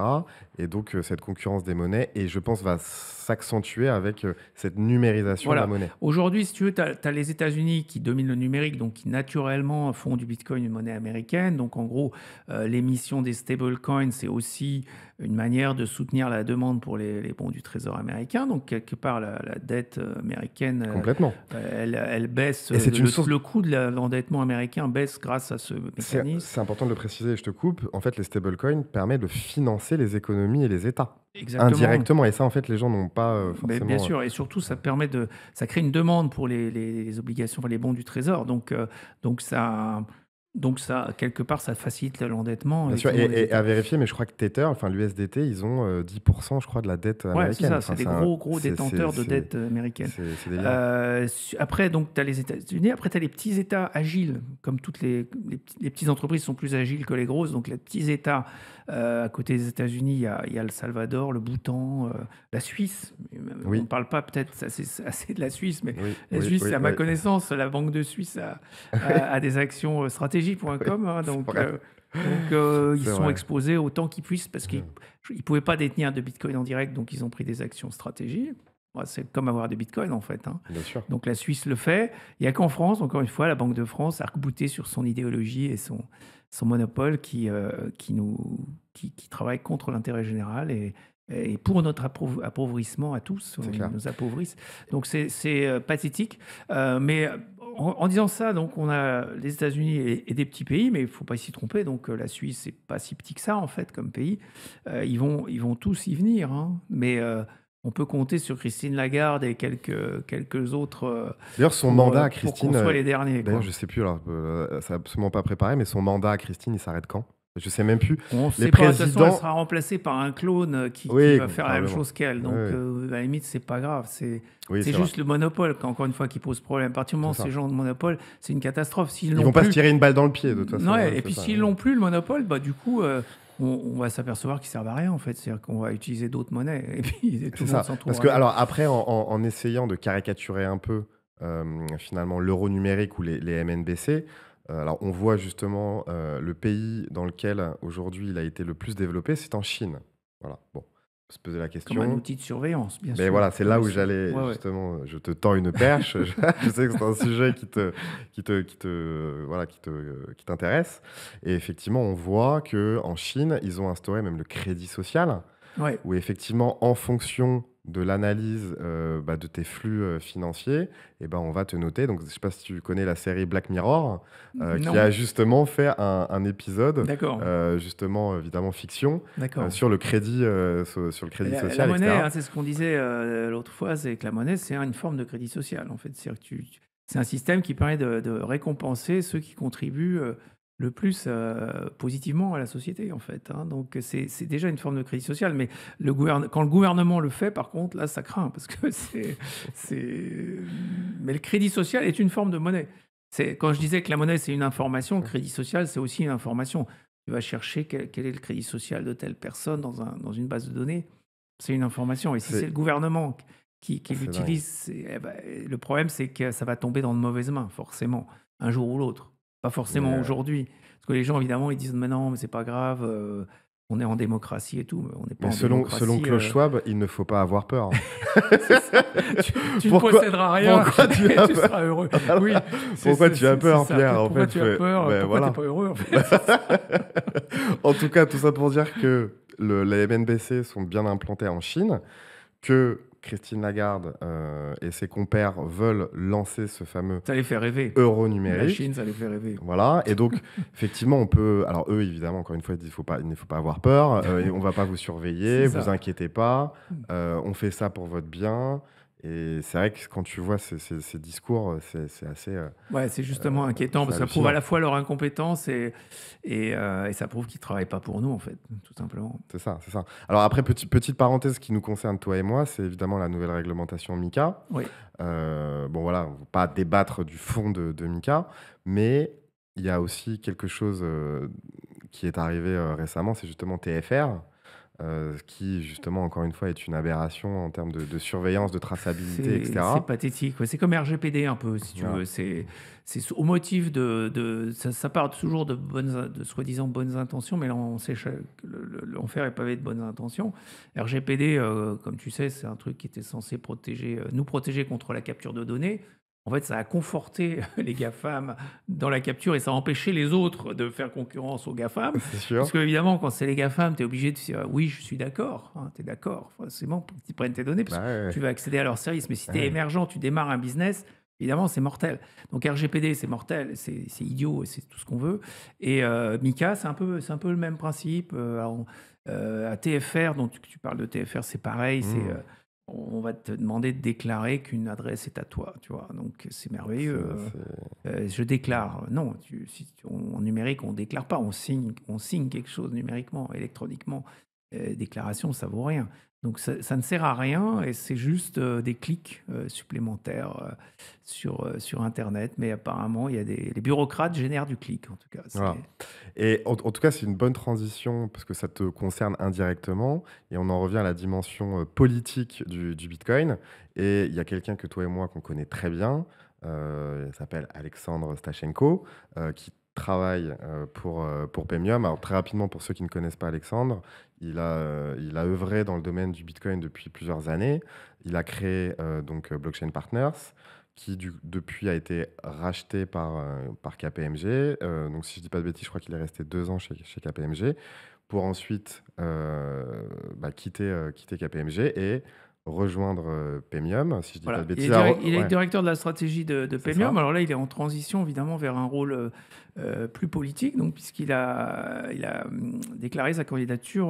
Et donc, cette concurrence des monnaies, et je pense, va s'accentuer avec cette numérisation de la monnaie. Aujourd'hui, si tu veux, tu as les États-Unis qui dominent le numérique, donc qui naturellement font du Bitcoin une monnaie américaine. Donc, en gros, l'émission des stablecoins, c'est aussi une manière de soutenir la demande pour les bons du Trésor américain. Donc, quelque part, la dette américaine, Complètement. Elle baisse. Et Le coût de l'endettement américain baisse grâce à ce mécanisme. C'est important de le préciser, je te coupe. En fait, les stablecoins permettent de financer les économies et les États. Exactement. Indirectement. Et ça, en fait, les gens n'ont pas forcément... Bien sûr, et surtout, ça crée une demande pour les obligations, les bons du Trésor. Donc ça, quelque part, ça facilite l'endettement. Bien sûr, et à vérifier, mais je crois que Tether, enfin l'USDT, ils ont 10%, je crois, de la dette américaine. Ouais, c'est ça, c'est des gros détenteurs de dette américaine. Après, donc, tu as les États-Unis. Après, tu as les petits États agiles. Comme toutes les petites entreprises sont plus agiles que les grosses. Donc, les petits États, à côté des États-Unis, il y a le Salvador, le Bhoutan, la Suisse. On ne parle pas peut-être assez de la Suisse, mais la Suisse, à ma connaissance, la Banque de Suisse a des actions stratégiques.com. Hein, donc, Donc, ils C'est sont vrai. exposés autant qu'ils puissent parce qu'ils Mmh. ne pouvaient pas détenir de Bitcoin en direct, donc ils ont pris des actions stratégie. Bah, c'est comme avoir des Bitcoins, en fait, hein. Bien sûr. Donc la Suisse le fait. Il n'y a qu'en France, encore une fois, la Banque de France a arc-bouté sur son idéologie et son monopole qui travaille contre l'intérêt général et pour notre appauvrissement à tous. C'est Ils clair. nous appauvrissent. Donc c'est pathétique. Mais en disant ça, donc on a les États-Unis et des petits pays, mais il ne faut pas s'y tromper. Donc la Suisse, c'est pas si petit que ça, en fait, comme pays. Ils vont tous y venir, hein. Mais on peut compter sur Christine Lagarde et quelques autres D'ailleurs, son pour, mandat à pour qu'on Christine, soit les derniers, d'ailleurs, quoi. je sais plus, alors, c'est absolument pas préparé, mais son mandat à Christine, il s'arrête quand? Je sais même plus. On ne Les sait pas, de toute façon, elle présidents sera remplacée par un clone qui oui, va faire la même probablement. chose qu'elle. Oui, Donc, oui. à la limite, c'est pas grave. Oui, C'est c'est vrai. juste le monopole, encore une fois, qui pose problème. À partir du moment C'est où ça. ces gens de monopole, c'est une catastrophe. S'ils Ils l'ont vont pas se plus, tirer une balle dans le pied, de toute façon, ouais, et c'est puis ça, s'ils l'ont plus, le monopole, bah, du coup, on va s'apercevoir qu'ils servent à rien, en fait. C'est-à-dire qu'on va utiliser d'autres monnaies et puis tout C'est le monde ça. s'en Parce que, trouvera. alors, après, en essayant de caricaturer un peu, finalement, l'euro numérique ou les MNBC, alors, on voit justement le pays dans lequel, aujourd'hui, il a été le plus développé, c'est en Chine. Voilà. Bon, on peut se poser la Comme un question. outil de surveillance, bien Mais sûr. voilà, c'est Non, là mais où j'allais ouais, ouais. justement, je te tends une perche. Je sais que c'est un sujet voilà, qui t'intéresse. Et effectivement, on voit que en Chine, ils ont instauré même le crédit social, Ouais. où effectivement, en fonction de l'analyse de tes flux financiers, eh ben, on va te noter. Donc, je ne sais pas si tu connais la série Black Mirror, qui Non. a justement fait un épisode, D'accord. justement, évidemment fiction, D'accord. sur le crédit, sur le crédit La social, monnaie, etc. hein, c'est ce qu'on disait l'autre fois, c'est que la monnaie, c'est une forme de crédit social, en fait. C'est-à-dire que c'est un système qui permet de récompenser ceux qui contribuent le plus positivement à la société, en fait, hein. Donc, c'est déjà une forme de crédit social. Mais quand le gouvernement le fait, par contre, là, ça craint, parce que Mais le crédit social est une forme de monnaie. Quand je disais que la monnaie, c'est une information, le crédit social, c'est aussi une information. Tu vas chercher quel est le crédit social de telle personne dans une base de données. C'est une information. Et si c'est C'est le gouvernement qui c'est dingue. l'utilise, le problème, c'est que ça va tomber dans de mauvaises mains, forcément, un jour ou l'autre. Pas forcément Mais, aujourd'hui. Parce que les gens, évidemment, ils disent mais non, mais c'est pas grave, on est en démocratie et tout. Mais on n'est pas mais en selon démocratie. Klaus Schwab, il ne faut pas avoir peur. C'est ça. Tu ne Pourquoi posséderas rien pourquoi tu et as tu peur? seras heureux. Voilà. Oui, Pourquoi tu as peur, c'est ça. Pierre? En Pourquoi fait, tu as peur? ben Pourquoi tu voilà. n'es pas heureux, en fait? C'est ça. En tout cas, tout ça pour dire que les MNBC sont bien implantés en Chine, que Christine Lagarde et ses compères veulent lancer ce fameux Ça les fait rêver. euro La numérique. Chine, ça les fait rêver. Voilà, et donc effectivement, on peut. Alors eux, évidemment, encore une fois, ils disent il ne faut pas avoir peur. Et on va pas vous surveiller, C'est vous ça. inquiétez pas. On fait ça pour votre bien. Et c'est vrai que quand tu vois ces discours, c'est assez, Ouais, c'est justement inquiétant c'est parce que ça prouve à hallucinant. la fois leur incompétence et ça prouve qu'ils ne travaillent pas pour nous, en fait, tout simplement. C'est ça, c'est ça. Alors après, petite parenthèse qui nous concerne, toi et moi, c'est évidemment la nouvelle réglementation MiCA. Oui. Bon voilà, on ne va pas débattre du fond de MiCA, mais il y a aussi quelque chose qui est arrivé récemment, c'est justement TFR, qui justement, encore une fois, est une aberration en termes de surveillance, de traçabilité, C'est etc. pathétique. Ouais, c'est comme RGPD un peu, si tu Voilà. veux. C'est au motif ça part toujours de soi-disant bonnes intentions, mais là, on sait que l'enfer est pavé de bonnes intentions. RGPD, comme tu sais, c'est un truc qui était censé nous protéger contre la capture de données. En fait, ça a conforté les GAFAM dans la capture et ça a empêché les autres de faire concurrence aux GAFAM. C'est sûr. Parce que, évidemment, quand c'est les GAFAM, tu es obligé de dire oui, je suis d'accord. Hein, tu es d'accord. Forcément, pour qu'ils prennent tes données, parce Bah que ouais, tu vas accéder à leurs services. Mais si tu es ouais. émergent, tu démarres un business, évidemment, c'est mortel. Donc RGPD, c'est mortel, c'est idiot et c'est tout ce qu'on veut. Et MiCA, c'est un peu le même principe. À TFR, dont tu parles de TFR, c'est pareil. Mmh. On va te demander de déclarer qu'une adresse est à toi, tu vois. Donc c'est merveilleux. Je déclare. Non, en numérique, on déclare pas. On signe quelque chose numériquement, électroniquement. Déclaration, ça vaut rien. Donc ça ne sert à rien et c'est juste des clics supplémentaires sur Internet. Mais apparemment, les bureaucrates génèrent du clic, en tout cas. Voilà. Et en tout cas, c'est une bonne transition parce que ça te concerne indirectement. Et on en revient à la dimension politique du Bitcoin. Et il y a quelqu'un que toi et moi qu'on connaît très bien, il s'appelle Alexandre Stachenko, qui travaille pour Paymium. Alors, très rapidement, pour ceux qui ne connaissent pas Alexandre, il a œuvré dans le domaine du Bitcoin depuis plusieurs années. Il a créé donc Blockchain Partners, qui depuis a été racheté par KPMG. Donc, si je ne dis pas de bêtises, je crois qu'il est resté 2 ans chez KPMG pour ensuite quitter KPMG et rejoindre Paymium, si je dis pas Voilà. de bêtises. Alors, Il est ouais, directeur de la stratégie de c'est Paymium. ça. Alors là, il est en transition évidemment vers un rôle plus politique, donc puisqu'il a déclaré sa candidature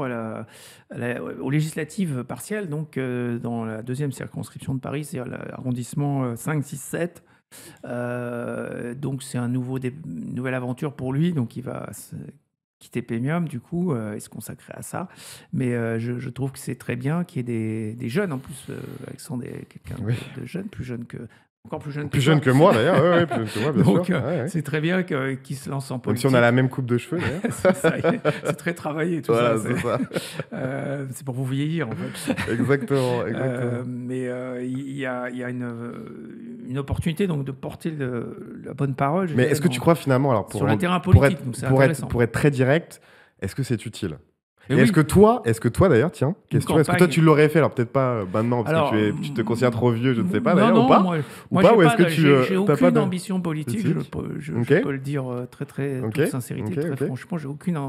aux législatives partielles, donc dans la deuxième circonscription de Paris, c'est-à-dire l'arrondissement 5, 6, 7. Donc c'est une nouvelle aventure pour lui, donc il va quitter Paymium du coup et se consacrer à ça. Mais je trouve que c'est très bien qu'il y ait des jeunes en plus. Alexandre est quelqu'un Oui. de jeune, encore plus jeune que Plus toi. jeune que moi, d'ailleurs. Ouais, plus jeune que moi, bien Donc sûr. Ouais, ouais. c'est très bien qu'il se lance en Même politique. si on a la même coupe de cheveux, d'ailleurs. C'est ça, c'est très travaillé tout Voilà, ça. c'est ça. C'est pour vous vieillir en fait. Exactement. Mais il y a une opportunité donc de porter la bonne parole. je Mais dirais, est-ce que tu crois finalement, alors sur le terrain politique, donc c'est intéressant. pour être très direct, est-ce que c'est utile? Mais Et oui, est-ce que toi d'ailleurs, tiens, question, est-ce que toi campagne. tu l'aurais fait? Alors peut-être pas maintenant, parce Alors, que tu te considères trop vieux, je ne sais pas non, d'ailleurs, non, ou pas? moi Ou pas, j'ai ou est-ce pas que j'ai t'as pas aucune de... ambition politique, je politique? je Ok. peux le dire très Ok. toute sincérité, Ok. très Ok. franchement, j'ai aucune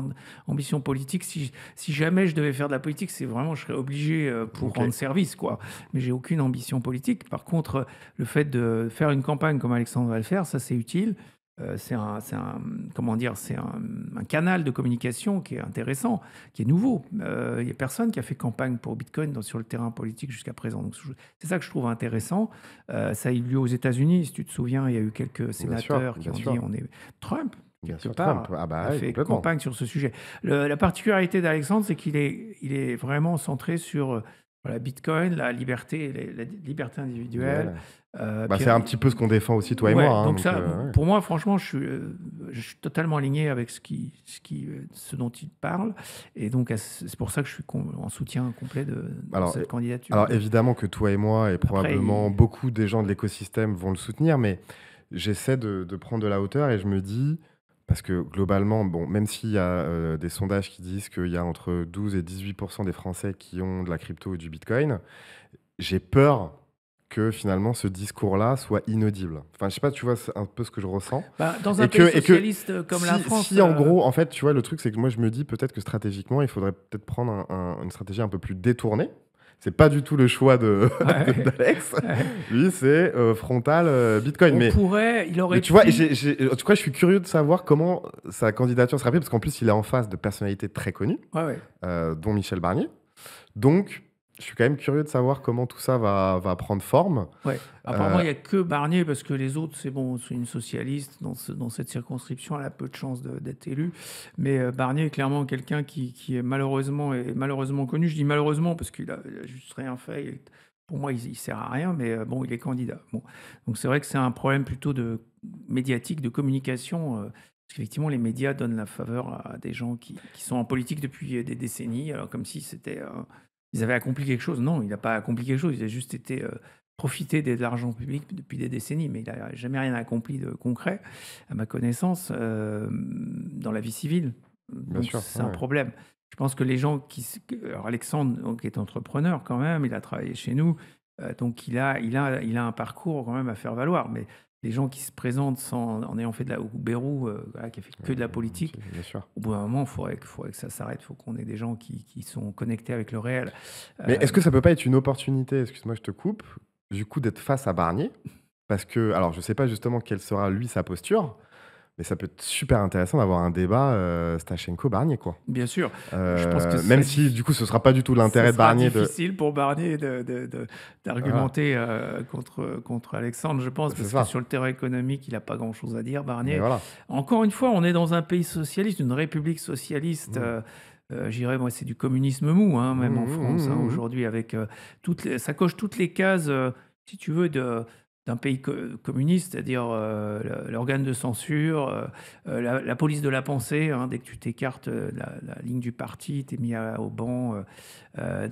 ambition politique. Si jamais je devais faire de la politique, c'est vraiment, je serais obligé pour Ok. rendre service, quoi. Mais j'ai aucune ambition politique. Par contre, le fait de faire une campagne comme Alexandre va le faire, ça c'est utile. Comment dire, c'est un canal de communication qui est intéressant, qui est nouveau. Il n'y a personne qui a fait campagne pour Bitcoin sur le terrain politique jusqu'à présent. Donc, c'est ça que je trouve intéressant. Ça a eu lieu aux États-Unis. Si tu te souviens, il y a eu quelques sénateurs qui bien ont sûr. dit on est Trump. Bien Quelque sûr, part, Trump. Ah bah a ouais, fait complètement. campagne sur ce sujet. La particularité d'Alexandre, c'est qu'il est vraiment centré sur la Bitcoin, la liberté individuelle. Bah, Puis, c'est un petit peu ce qu'on défend aussi, toi et ouais, moi. Hein, donc ça, ouais. pour moi, franchement, je suis totalement aligné avec ce dont il parle. Et donc, c'est pour ça que je suis en soutien complet de cette candidature. Alors évidemment que toi et moi, et probablement beaucoup des gens de l'écosystème vont le soutenir, mais j'essaie de prendre de la hauteur et je me dis, parce que globalement, bon, même s'il y a des sondages qui disent qu'il y a entre 12 et 18% des Français qui ont de la crypto et du Bitcoin, j'ai peur que finalement ce discours-là soit inaudible. Enfin, je sais pas, tu vois, c'est un peu ce que je ressens. Dans un pays socialiste comme la France... Si en gros, en fait, tu vois, le truc, c'est que moi, je me dis peut-être que stratégiquement, il faudrait peut-être prendre une stratégie un peu plus détournée. C'est pas du tout le choix d'Alex. Lui, c'est frontal Bitcoin. Il aurait tu vois, en tout cas, je suis curieux de savoir comment sa candidature sera prise, parce qu'en plus, il est en face de personnalités très connues, dont Michel Barnier. Donc, je suis quand même curieux de savoir comment tout ça va prendre forme. Ouais. Apparemment, il n'y a que Barnier, parce que les autres, c'est une socialiste. Dans cette circonscription, elle a peu de chances d'être élue. Mais Barnier est clairement quelqu'un qui est malheureusement connu. Je dis malheureusement parce qu'il a juste rien fait. Pour moi, il ne sert à rien, mais bon, il est candidat. Bon. Donc c'est vrai que c'est un problème plutôt médiatique, de communication. Parce qu'effectivement, les médias donnent la faveur à des gens qui sont en politique depuis des décennies, alors comme si c'était... ils avaient accompli quelque chose. Non, il n'a pas accompli quelque chose. Il a juste été profité de l'argent public depuis des décennies, mais il n'a jamais rien accompli de concret, à ma connaissance, dans la vie civile. Donc c'est un problème. Je pense que les gens alors Alexandre, donc, est entrepreneur quand même, il a travaillé chez nous, donc il a un parcours quand même à faire valoir. Mais les gens qui se présentent en ayant fait ou Bérou, qui a fait que de la politique, au bout d'un moment, il faudrait que ça s'arrête. Il faut qu'on ait des gens qui sont connectés avec le réel. Mais est-ce que ça peut pas être une opportunité, excuse-moi, je te coupe, du coup, d'être face à Barnier? Parce que, alors, je sais pas justement quelle sera, lui, sa posture, mais ça peut être super intéressant d'avoir un débat Stachenko-Barnier, quoi. Bien sûr. Je pense que même si, du coup, ce sera pas du tout l'intérêt de Barnier. C'est difficile pour Barnier d'argumenter contre Alexandre, je pense, parce que sur le terrain économique, il n'a pas grand-chose à dire, Barnier. Encore une fois, on est dans un pays socialiste, une république socialiste. J'irais, moi, c'est du communisme mou, hein, même en France, aujourd'hui, avec ça coche toutes les cases, si tu veux, d'un pays communiste, c'est-à-dire l'organe de censure, la police de la pensée, hein, dès que tu t'écartes la ligne du parti, tu es mis au banc.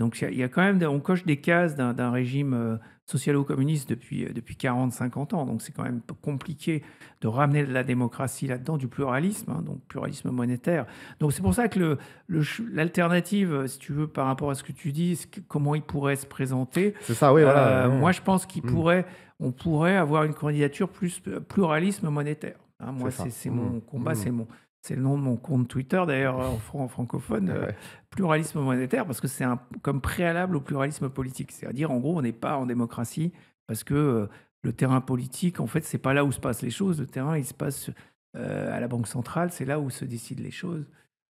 Donc il y a quand même, on coche des cases d'un régime socialo-communiste depuis 40-50 ans. Donc c'est quand même compliqué de ramener de la démocratie là-dedans, du pluralisme, hein, donc pluralisme monétaire. Donc c'est pour ça que l'alternative, si tu veux, par rapport à ce que tu dis, comment il pourrait se présenter, C'est ça, oui, voilà. moi je pense Mm. on pourrait avoir une candidature plus pluralisme monétaire. Hein, moi, C'est ça. c'est mon combat, Mm. c'est le nom de mon compte Twitter, d'ailleurs, en francophone, Ouais. pluralisme monétaire, parce que c'est comme préalable au pluralisme politique. C'est-à-dire, en gros, on n'est pas en démocratie parce que le terrain politique, en fait, c'est pas là où se passent les choses. Le terrain, il se passe à la Banque centrale, c'est là où se décident les choses,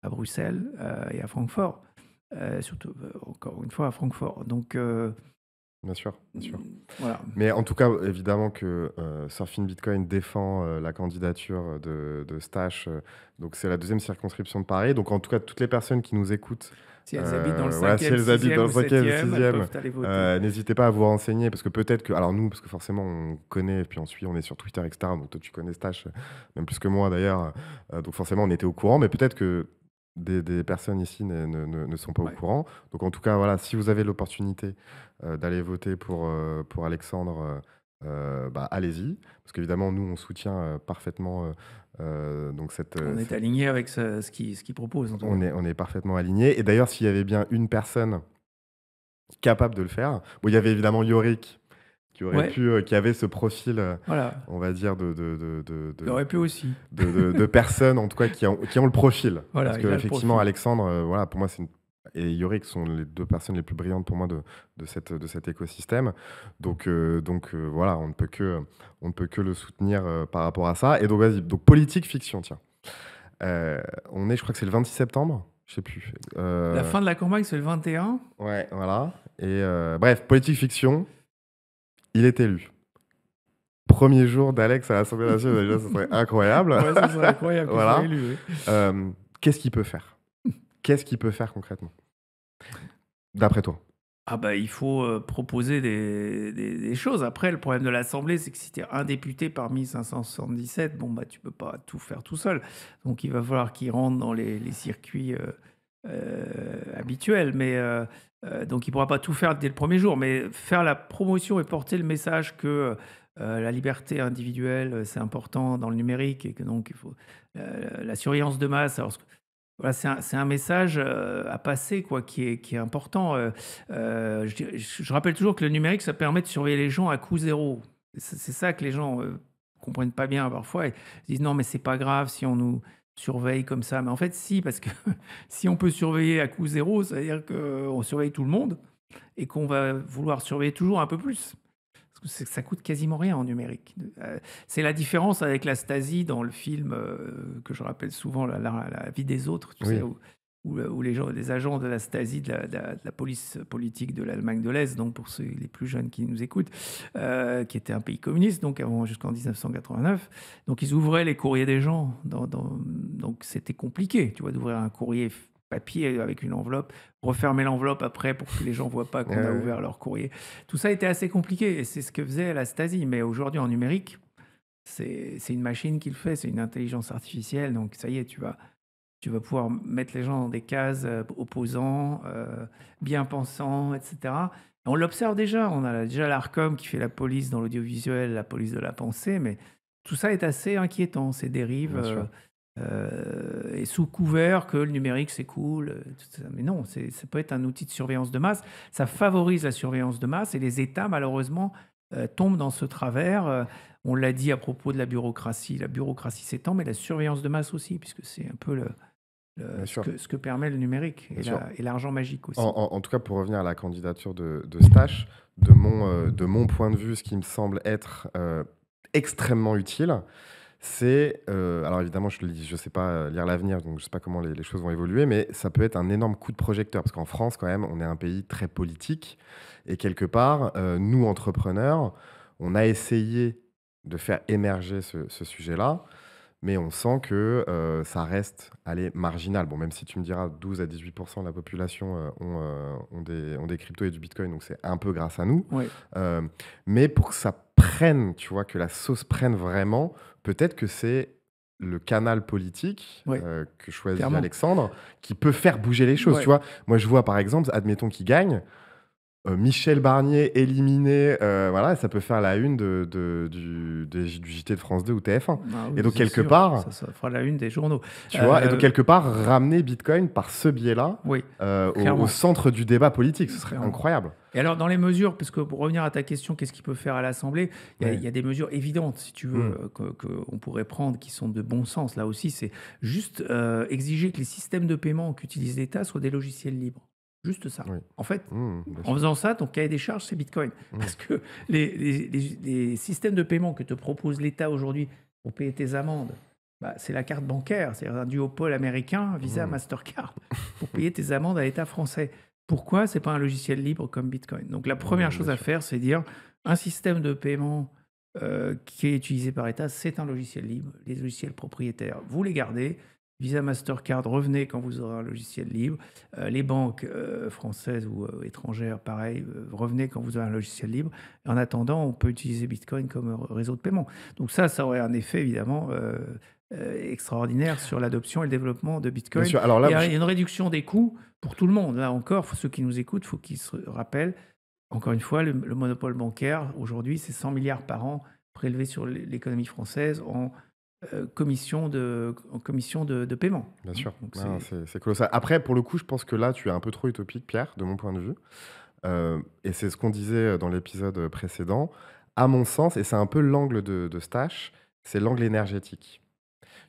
à Bruxelles et à Francfort. Surtout, encore une fois, à Francfort. Donc, Bien sûr, bien sûr. voilà. Mais en tout cas, évidemment que Surfing Bitcoin défend la candidature de Stash. Donc, c'est la deuxième circonscription de Paris. Donc, en tout cas, toutes les personnes qui nous écoutent, Si elles habitent dans le voilà, si 5e, elles habitent 6e dans ou le 5e, 7e, elles 6e, peuvent aller voter. n'hésitez pas à vous renseigner parce que peut-être que. Alors, nous, parce que forcément, on connaît, et puis on suit, on est sur Twitter, etc. Donc, toi, tu connais Stash, même plus que moi d'ailleurs. Donc, forcément, on était au courant. Mais peut-être que des personnes ici ne sont pas au Ouais. courant. Donc, en tout cas, voilà, si vous avez l'opportunité d'aller voter pour Alexandre, bah, allez-y. Parce qu'évidemment, nous, on soutient parfaitement donc On est aligné avec ce qu'il propose. En tout cas. on est parfaitement alignés. Et d'ailleurs, s'il y avait bien une personne capable de le faire, bon, il y avait évidemment Yorick qui aurait Ouais, pu, qui avait ce profil, voilà. on va dire, Il aurait pu aussi. de personnes, en tout cas, qui ont le profil. Voilà, Parce il a le qu'effectivement, profil. Alexandre, voilà, pour moi, et Yorick sont les deux personnes les plus brillantes pour moi de cet écosystème. Donc, voilà, on ne peut que le soutenir par rapport à ça. Et donc, vas-y, donc politique, fiction, tiens. Je crois que c'est le 26 septembre, je sais plus. La fin de la campagne, c'est le 21. Ouais, voilà. Et bref, politique, fiction, il est élu. Premier jour d'Alex à l'Assemblée nationale, déjà, ça serait incroyable. Ouais, ça serait incroyable qu'il Voilà. soit élu. Oui. Qu'est-ce qu'il peut faire? Qu'est-ce qu'il peut faire concrètement? D'après toi? Ah bah, il faut proposer des choses. Après, le problème de l'Assemblée, c'est que si tu es un député parmi 577, bon, bah, tu peux pas tout faire tout seul. Donc, il va falloir qu'il rentre dans les circuits habituels. Mais, donc, il ne pourra pas tout faire dès le premier jour. Mais faire la promotion et porter le message que la liberté individuelle, c'est important dans le numérique et que donc, il faut la surveillance de masse. Alors, voilà, c'est un message à passer quoi, qui est important. Je rappelle toujours que le numérique, ça permet de surveiller les gens à coût zéro. C'est ça que les gens comprennent pas bien parfois. Ils se disent non, mais c'est pas grave si on nous surveille comme ça. Mais en fait, si, parce que si on peut surveiller à coût zéro, ça veut dire qu'on surveille tout le monde et qu'on va vouloir surveiller toujours un peu plus. Parce que ça coûte quasiment rien en numérique. C'est la différence avec la Stasi dans le film que je rappelle souvent, la vie des autres, tu Oui. sais, où les agents de la Stasi, de la police politique de l'Allemagne de l'Est, donc pour ceux les plus jeunes qui nous écoutent, qui était un pays communiste, donc avant jusqu'en 1989, donc ils ouvraient les courriers des gens. Donc c'était compliqué, tu vois, d'ouvrir un courrier papier avec une enveloppe, refermer l'enveloppe après pour que les gens ne voient pas qu'on a Ouais. ouvert leur courrier. Tout ça était assez compliqué et c'est ce que faisait la Stasi. Mais aujourd'hui, en numérique, c'est une machine qui le fait, c'est une intelligence artificielle. Donc ça y est, tu vas pouvoir mettre les gens dans des cases opposants, bien pensants, etc. On l'observe déjà. On a déjà l'Arcom qui fait la police dans l'audiovisuel, la police de la pensée. Mais tout ça est assez inquiétant, ces dérives. Bien sûr. Et sous couvert que le numérique c'est cool, tout ça. Mais non, ça peut être un outil de surveillance de masse. Ça favorise la surveillance de masse et les États malheureusement tombent dans ce travers. On l'a dit à propos de la bureaucratie s'étend, mais la surveillance de masse aussi, puisque c'est un peu Bien sûr. ce que permet le numérique Bien sûr. et l'argent magique aussi. En tout cas, pour revenir à la candidature de Stash, de mon point de vue, ce qui me semble être extrêmement utile, c'est, alors évidemment, je ne sais pas lire l'avenir, donc je ne sais pas comment les choses vont évoluer, mais ça peut être un énorme coup de projecteur, parce qu'en France, quand même, on est un pays très politique, et quelque part, nous, entrepreneurs, on a essayé de faire émerger ce sujet-là, mais on sent que ça reste marginal. Bon, même si tu me diras 12 à 18% de la population ont des cryptos et du Bitcoin, donc c'est un peu grâce à nous. Ouais. Mais pour que ça prenne, tu vois, que la sauce prenne vraiment, peut-être que c'est le canal politique Ouais. que choisit Clairement. Alexandre qui peut faire bouger les choses. Ouais. Tu vois, moi, je vois par exemple, admettons qu'il gagne. Michel Barnier éliminé, voilà, ça peut faire la une du JT de France 2 ou TF1. Ah Et oui, donc c'est quelque sûr, part, ça fera la une des journaux. tu vois, et donc Euh, quelque part, ramener Bitcoin par ce biais-là oui, au clairement. centre du débat politique, ce serait Clairement. incroyable. Et alors, dans les mesures, parce que pour revenir à ta question, qu'est-ce qu'il peut faire à l'Assemblée, il Ouais. y a des mesures évidentes, si tu veux, Mm. qu'on pourrait prendre, qui sont de bon sens. Là aussi, c'est juste exiger que les systèmes de paiement qu'utilise l'État soient des logiciels libres. Juste ça. Oui. En fait, Bien en sûr. faisant ça, ton cahier des charges, c'est Bitcoin. Mm. Parce que les systèmes de paiement que te propose l'État aujourd'hui pour payer tes amendes, bah, c'est la carte bancaire, c'est un duopole américain, Visa, Mm. Mastercard, pour payer tes amendes à l'État français. Pourquoi c'est pas un logiciel libre comme Bitcoin? Donc la première chose Bien à sûr. faire, c'est dire un système de paiement qui est utilisé par l'État, c'est un logiciel libre. Les logiciels propriétaires, vous les gardez. Visa, Mastercard, revenez quand vous aurez un logiciel libre. Les banques françaises ou étrangères, pareil, revenez quand vous aurez un logiciel libre. En attendant, on peut utiliser Bitcoin comme réseau de paiement. Donc ça aurait un effet évidemment extraordinaire sur l'adoption et le développement de Bien Bitcoin. sûr. Alors Il y là, a une réduction des coûts pour tout le monde. Là encore, ceux qui nous écoutent, il faut qu'ils se rappellent, encore une fois, le monopole bancaire, aujourd'hui, c'est 100 milliards par an prélevés sur l'économie française en commission de paiement. bien sûr. Donc Non, c'est colossal. Après, pour le coup, je pense que là, tu es un peu trop utopique, Pierre, de mon point de vue. Et c'est ce qu'on disait dans l'épisode précédent. À mon sens, et c'est un peu l'angle de Stash, c'est l'angle énergétique.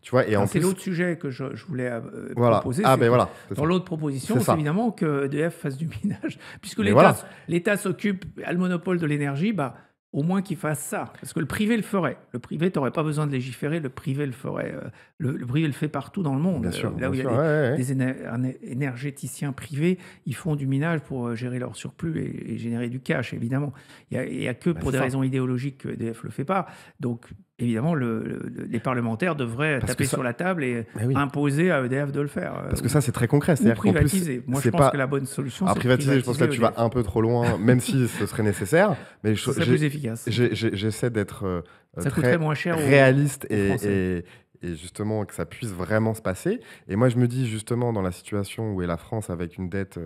Tu vois, et en c'est plus, l'autre sujet que je voulais voilà. proposer. Ah C'est ben que voilà, c'est dans ça. l'autre proposition, C'est c'est ça. évidemment que EDF fasse du minage. Puisque Mais voilà. l'État s'occupe, a le monopole de l'énergie, bah, au moins qu'il fasse ça. Parce que le privé le ferait. Le privé, tu n'aurais pas besoin de légiférer, le privé le ferait. Le privé le fait partout dans le monde. Bien sûr, Là où il y bien a sûr. Ouais, ouais. des énergéticiens privés, ils font du minage pour gérer leur surplus et générer du cash, évidemment. Il y a que Bah, pour c'est des ça. raisons idéologiques que EDF ne le fait pas. Donc, évidemment, les parlementaires devraient Parce taper que ça- sur la table et Mais oui. imposer à EDF de le faire. Parce que ça, c'est très concret. Ou C'est-à-dire qu'en plus, privatiser. Moi, je c'est pense pas. que la bonne solution, À c'est de privatiser, je pense que là, tu vas EDF. un peu trop loin, même si ce serait nécessaire. Mais Ce serait plus efficace. j'essaie d'être Ça très coûterait moins cher réaliste aux Français. et justement que ça puisse vraiment se passer. Et moi, je me dis justement dans la situation où est la France avec une dette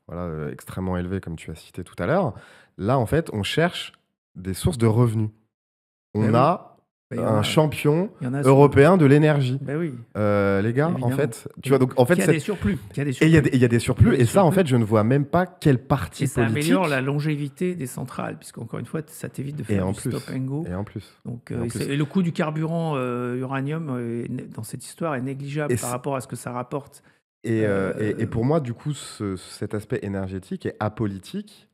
voilà, extrêmement élevée, comme tu as cité tout à l'heure, là, en fait, on cherche des sources de revenus. On Ben oui. a Ben, il y en un a. champion Il y en a sur- européen de l'énergie. Ben oui. Les gars, en Évidemment. fait, tu vois, donc en fait, Qui a cette- des surplus. Qui a des et surplus. il y a des surplus, Il y a des et ça, en surplus. fait, je ne vois même pas quelle partie Et ça politique. améliore la longévité des centrales, puisqu'encore une fois, ça t'évite de Et faire en du plus, stop and go. et en plus. Donc, Et en plus. et le coût du carburant uranium dans cette histoire est négligeable Et par c'est- rapport à ce que ça rapporte. Et pour moi, du coup, cet aspect énergétique est apolitique.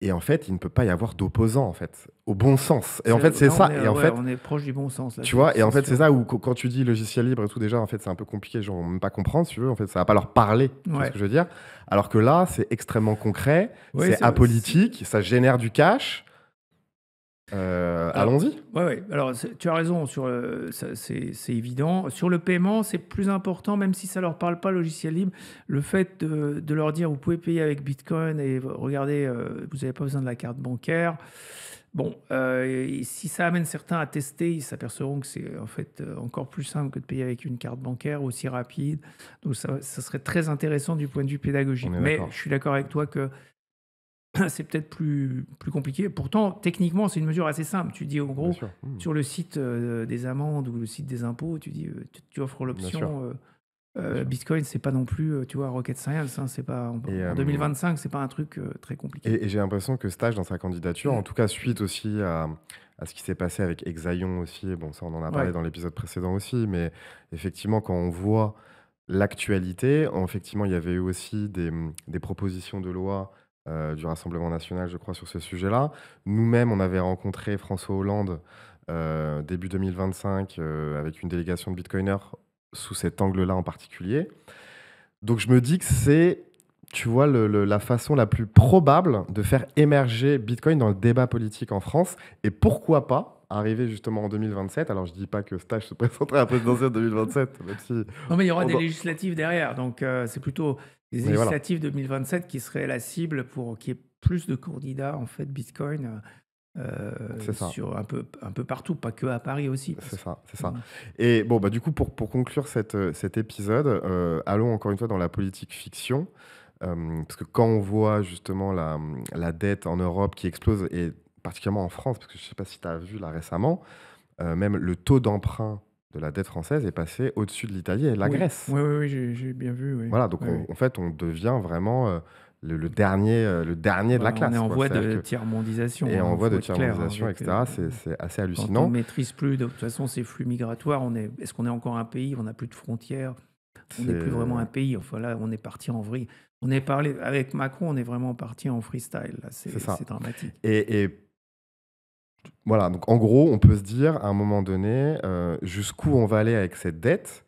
Et en fait, il ne peut pas y avoir d'opposant, en fait, au bon sens. Et en fait, c'est Là, ça. on est, Et en ouais, fait, on est proche du bon sens. Là, tu vois, et en fait, c'est sûr. ça où quand tu dis logiciel libre et tout, déjà, en fait, c'est un peu compliqué, les gens vont même pas comprendre, si tu veux. En fait, ça va pas leur parler, tu vois Ouais. ce que je veux dire. Alors que là, c'est extrêmement concret, Ouais, c'est apolitique, ça génère du cash. Allons-y. Ouais. Alors, tu as raison, c'est évident. Sur le paiement, c'est plus important, même si ça leur parle pas, logiciel libre, le fait de leur dire, vous pouvez payer avec Bitcoin et regardez, vous n'avez pas besoin de la carte bancaire. Bon, et si ça amène certains à tester, ils s'apercevront que c'est en fait encore plus simple que de payer avec une carte bancaire, aussi rapide. Donc, ça serait très intéressant du point de vue pédagogique. On est Mais d'accord. je suis d'accord avec toi que c'est peut-être plus compliqué. Pourtant, techniquement, c'est une mesure assez simple. Tu dis, en Bien gros, sûr. sur le site des amendes ou le site des impôts, tu dis, tu offres sûr. l'option sûr. Bitcoin, c'est pas non plus, tu vois, rocket science. Hein, c'est pas, en 2025, c'est pas un truc très compliqué. Et j'ai l'impression que Stage, dans sa candidature, en tout cas suite aussi à ce qui s'est passé avec Exaion aussi, et bon, ça on en a parlé Ouais. dans l'épisode précédent aussi, mais effectivement, quand on voit l'actualité, effectivement, il y avait eu aussi des propositions de loi du Rassemblement national, je crois, sur ce sujet-là. Nous-mêmes, on avait rencontré François Hollande début 2025 avec une délégation de Bitcoiners sous cet angle-là en particulier. Donc je me dis que c'est, tu vois, la façon la plus probable de faire émerger Bitcoin dans le débat politique en France. Et pourquoi pas arriver justement en 2027. Alors je dis pas que Stage se présenterait à la présidentielle 2027, même si... Non, mais il y aura on des doit- législatives derrière. Donc, c'est plutôt les Mais voilà. législatives 2027 qui seraient la cible pour qu'il y ait plus de candidats, en fait, Bitcoin. C'est ça. Sur un peu partout, pas que à Paris aussi. parce C'est ça, c'est ça. Mhm. Et bon, bah, du coup, pour conclure cet épisode, allons encore une fois dans la politique fiction. Parce que quand on voit justement la dette en Europe qui explose, et particulièrement en France, parce que je ne sais pas si tu as vu là récemment, même le taux d'emprunt de la dette française est passé au-dessus de l'Italie et de la Oui, Grèce. oui, oui, oui, j'ai bien vu, oui. Voilà, donc Oui, oui. en fait, on devient vraiment le dernier de la Bah, on est classe, en quoi. voie C'est-à-dire de que, et tiers-mondisation, en hein, voie de faut être clair, hein, tiers-mondisation, avec, etc. C'est assez quand on ne hallucinant. maîtrise plus, de toute façon, ces flux migratoires, est-ce qu'on est encore un pays? On n'a plus de frontières. On n'est plus vraiment un C'est pays. Enfin là, on est parti en vrille. On est parlé avec Macron, on est vraiment parti en freestyle. Là, c'est ça. c'est dramatique. Et voilà, donc en gros, on peut se dire à un moment donné, jusqu'où on va aller avec cette dette.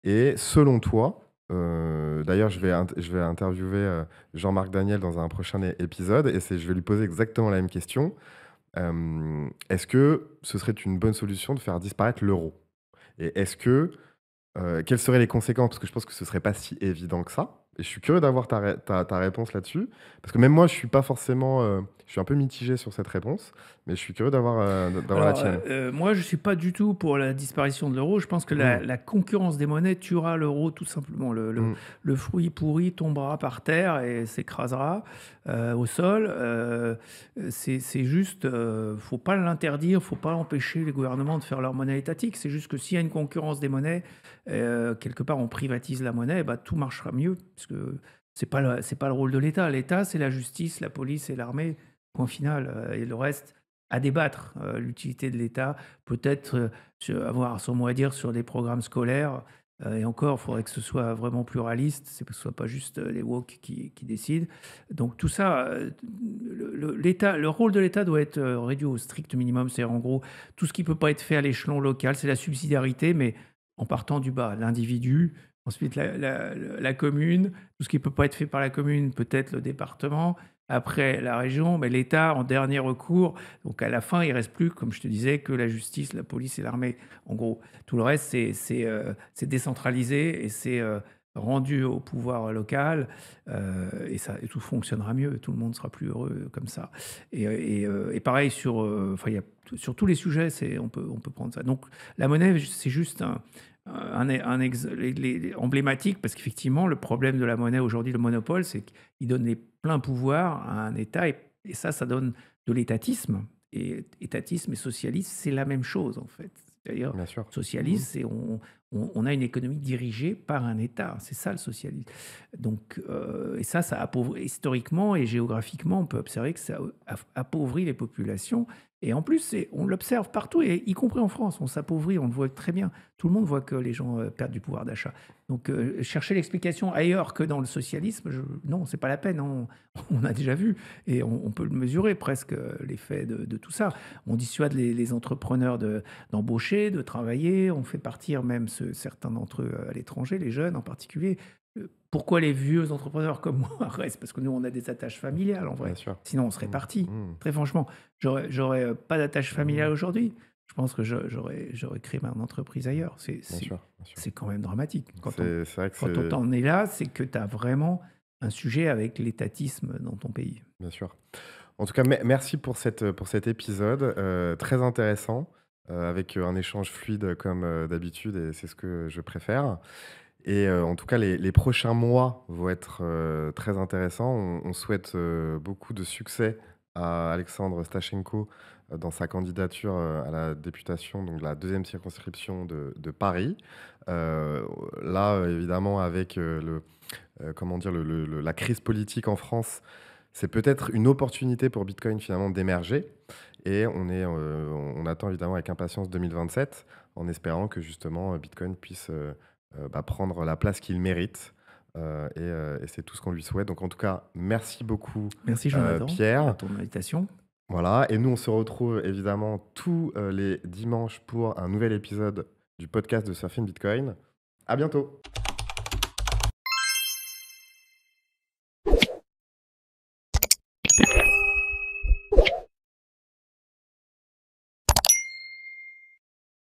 Et selon toi, d'ailleurs, je vais interviewer Jean-Marc Daniel dans un prochain épisode, et je vais lui poser exactement la même question. Est-ce que ce serait une bonne solution de faire disparaître l'euro? Et quelles seraient les conséquences? Parce que je pense que ce serait pas si évident que ça. Et je suis curieux d'avoir ta réponse là-dessus. Parce que même moi, je suis pas forcément. Je suis un peu mitigé sur cette réponse, mais je suis curieux d'avoir la Alors, tienne. moi, je ne suis pas du tout pour la disparition de l'euro. Je pense que Mm, la concurrence des monnaies tuera l'euro tout simplement. mm, Le fruit pourri tombera par terre et s'écrasera au sol. C'est juste, faut pas l'interdire, faut pas empêcher les gouvernements de faire leur monnaie étatique. C'est juste que s'il y a une concurrence des monnaies, quelque part on privatise la monnaie, bah, tout marchera mieux. Parce que c'est pas le rôle de l'État. L'État, c'est la justice, la police et l'armée. Point final. Et le reste, à débattre. L'utilité de l'État, peut-être avoir son mot à dire sur des programmes scolaires. Et encore, il faudrait que ce soit vraiment pluraliste, que ce soit pas juste les woke qui décident. Donc tout ça, le rôle de l'État doit être réduit au strict minimum. C'est en gros tout ce qui peut pas être fait à l'échelon local, c'est la subsidiarité, mais en partant du bas, l'individu. Ensuite, la commune, tout ce qui peut pas être fait par la commune, peut-être le département. Après, la région, mais l'État en dernier recours. Donc à la fin, il reste plus, comme je te disais, que la justice, la police et l'armée. En gros, tout le reste, c'est décentralisé et c'est rendu au pouvoir local. Et tout fonctionnera mieux. Tout le monde sera plus heureux comme ça. Et pareil, sur tous les sujets, on peut prendre ça. Donc la monnaie, c'est juste emblématique, parce qu'effectivement, le problème de la monnaie aujourd'hui, le monopole, c'est qu'il donne les pleins pouvoirs à un État, et ça donne de l'étatisme. Et étatisme et socialisme, c'est la même chose en fait. C'est-à-dire, bien sûr. socialisme, c'est on a une économie dirigée par un État. C'est ça le socialisme. Donc, et ça appauvrit historiquement et géographiquement, on peut observer que ça appauvrit les populations. Et en plus, on l'observe partout, et y compris en France, on s'appauvrit, on le voit très bien. Tout le monde voit que les gens perdent du pouvoir d'achat. Donc, chercher l'explication ailleurs que dans le socialisme, non, c'est pas la peine. On a déjà vu, et on peut le mesurer presque, l'effet de tout ça. On dissuade les entrepreneurs d'embaucher, de travailler. On fait partir même certains d'entre eux à l'étranger, les jeunes en particulier. Pourquoi les vieux entrepreneurs comme moi restent? Parce que nous, on a des attaches familiales en Bien vrai. sûr. Sinon, on serait Mm, parti. mm, Très franchement, j'aurais pas d'attache familiale mm, aujourd'hui. Je pense que j'aurais créé ma entreprise ailleurs. bien sûr, bien sûr. C'est quand même dramatique. C'est vrai que Quand on t'en est là, c'est que tu as vraiment un sujet avec l'étatisme dans ton pays. bien sûr. En tout cas, merci pour cet épisode très intéressant, avec un échange fluide comme d'habitude, et c'est ce que je préfère. Et en tout cas, les prochains mois vont être très intéressants. On souhaite beaucoup de succès à Alexandre Stachenko dans sa candidature à la députation, donc la deuxième circonscription de Paris. Là, évidemment, avec comment dire, la crise politique en France, c'est peut-être une opportunité pour Bitcoin finalement d'émerger. Et on attend évidemment avec impatience 2027, en espérant que justement Bitcoin puisse prendre la place qu'il mérite. Et c'est tout ce qu'on lui souhaite. Donc en tout cas, merci beaucoup Merci Jonathan pour Pierre. ton invitation. Voilà, et nous on se retrouve évidemment tous les dimanches pour un nouvel épisode du podcast de Surfing Bitcoin. À bientôt.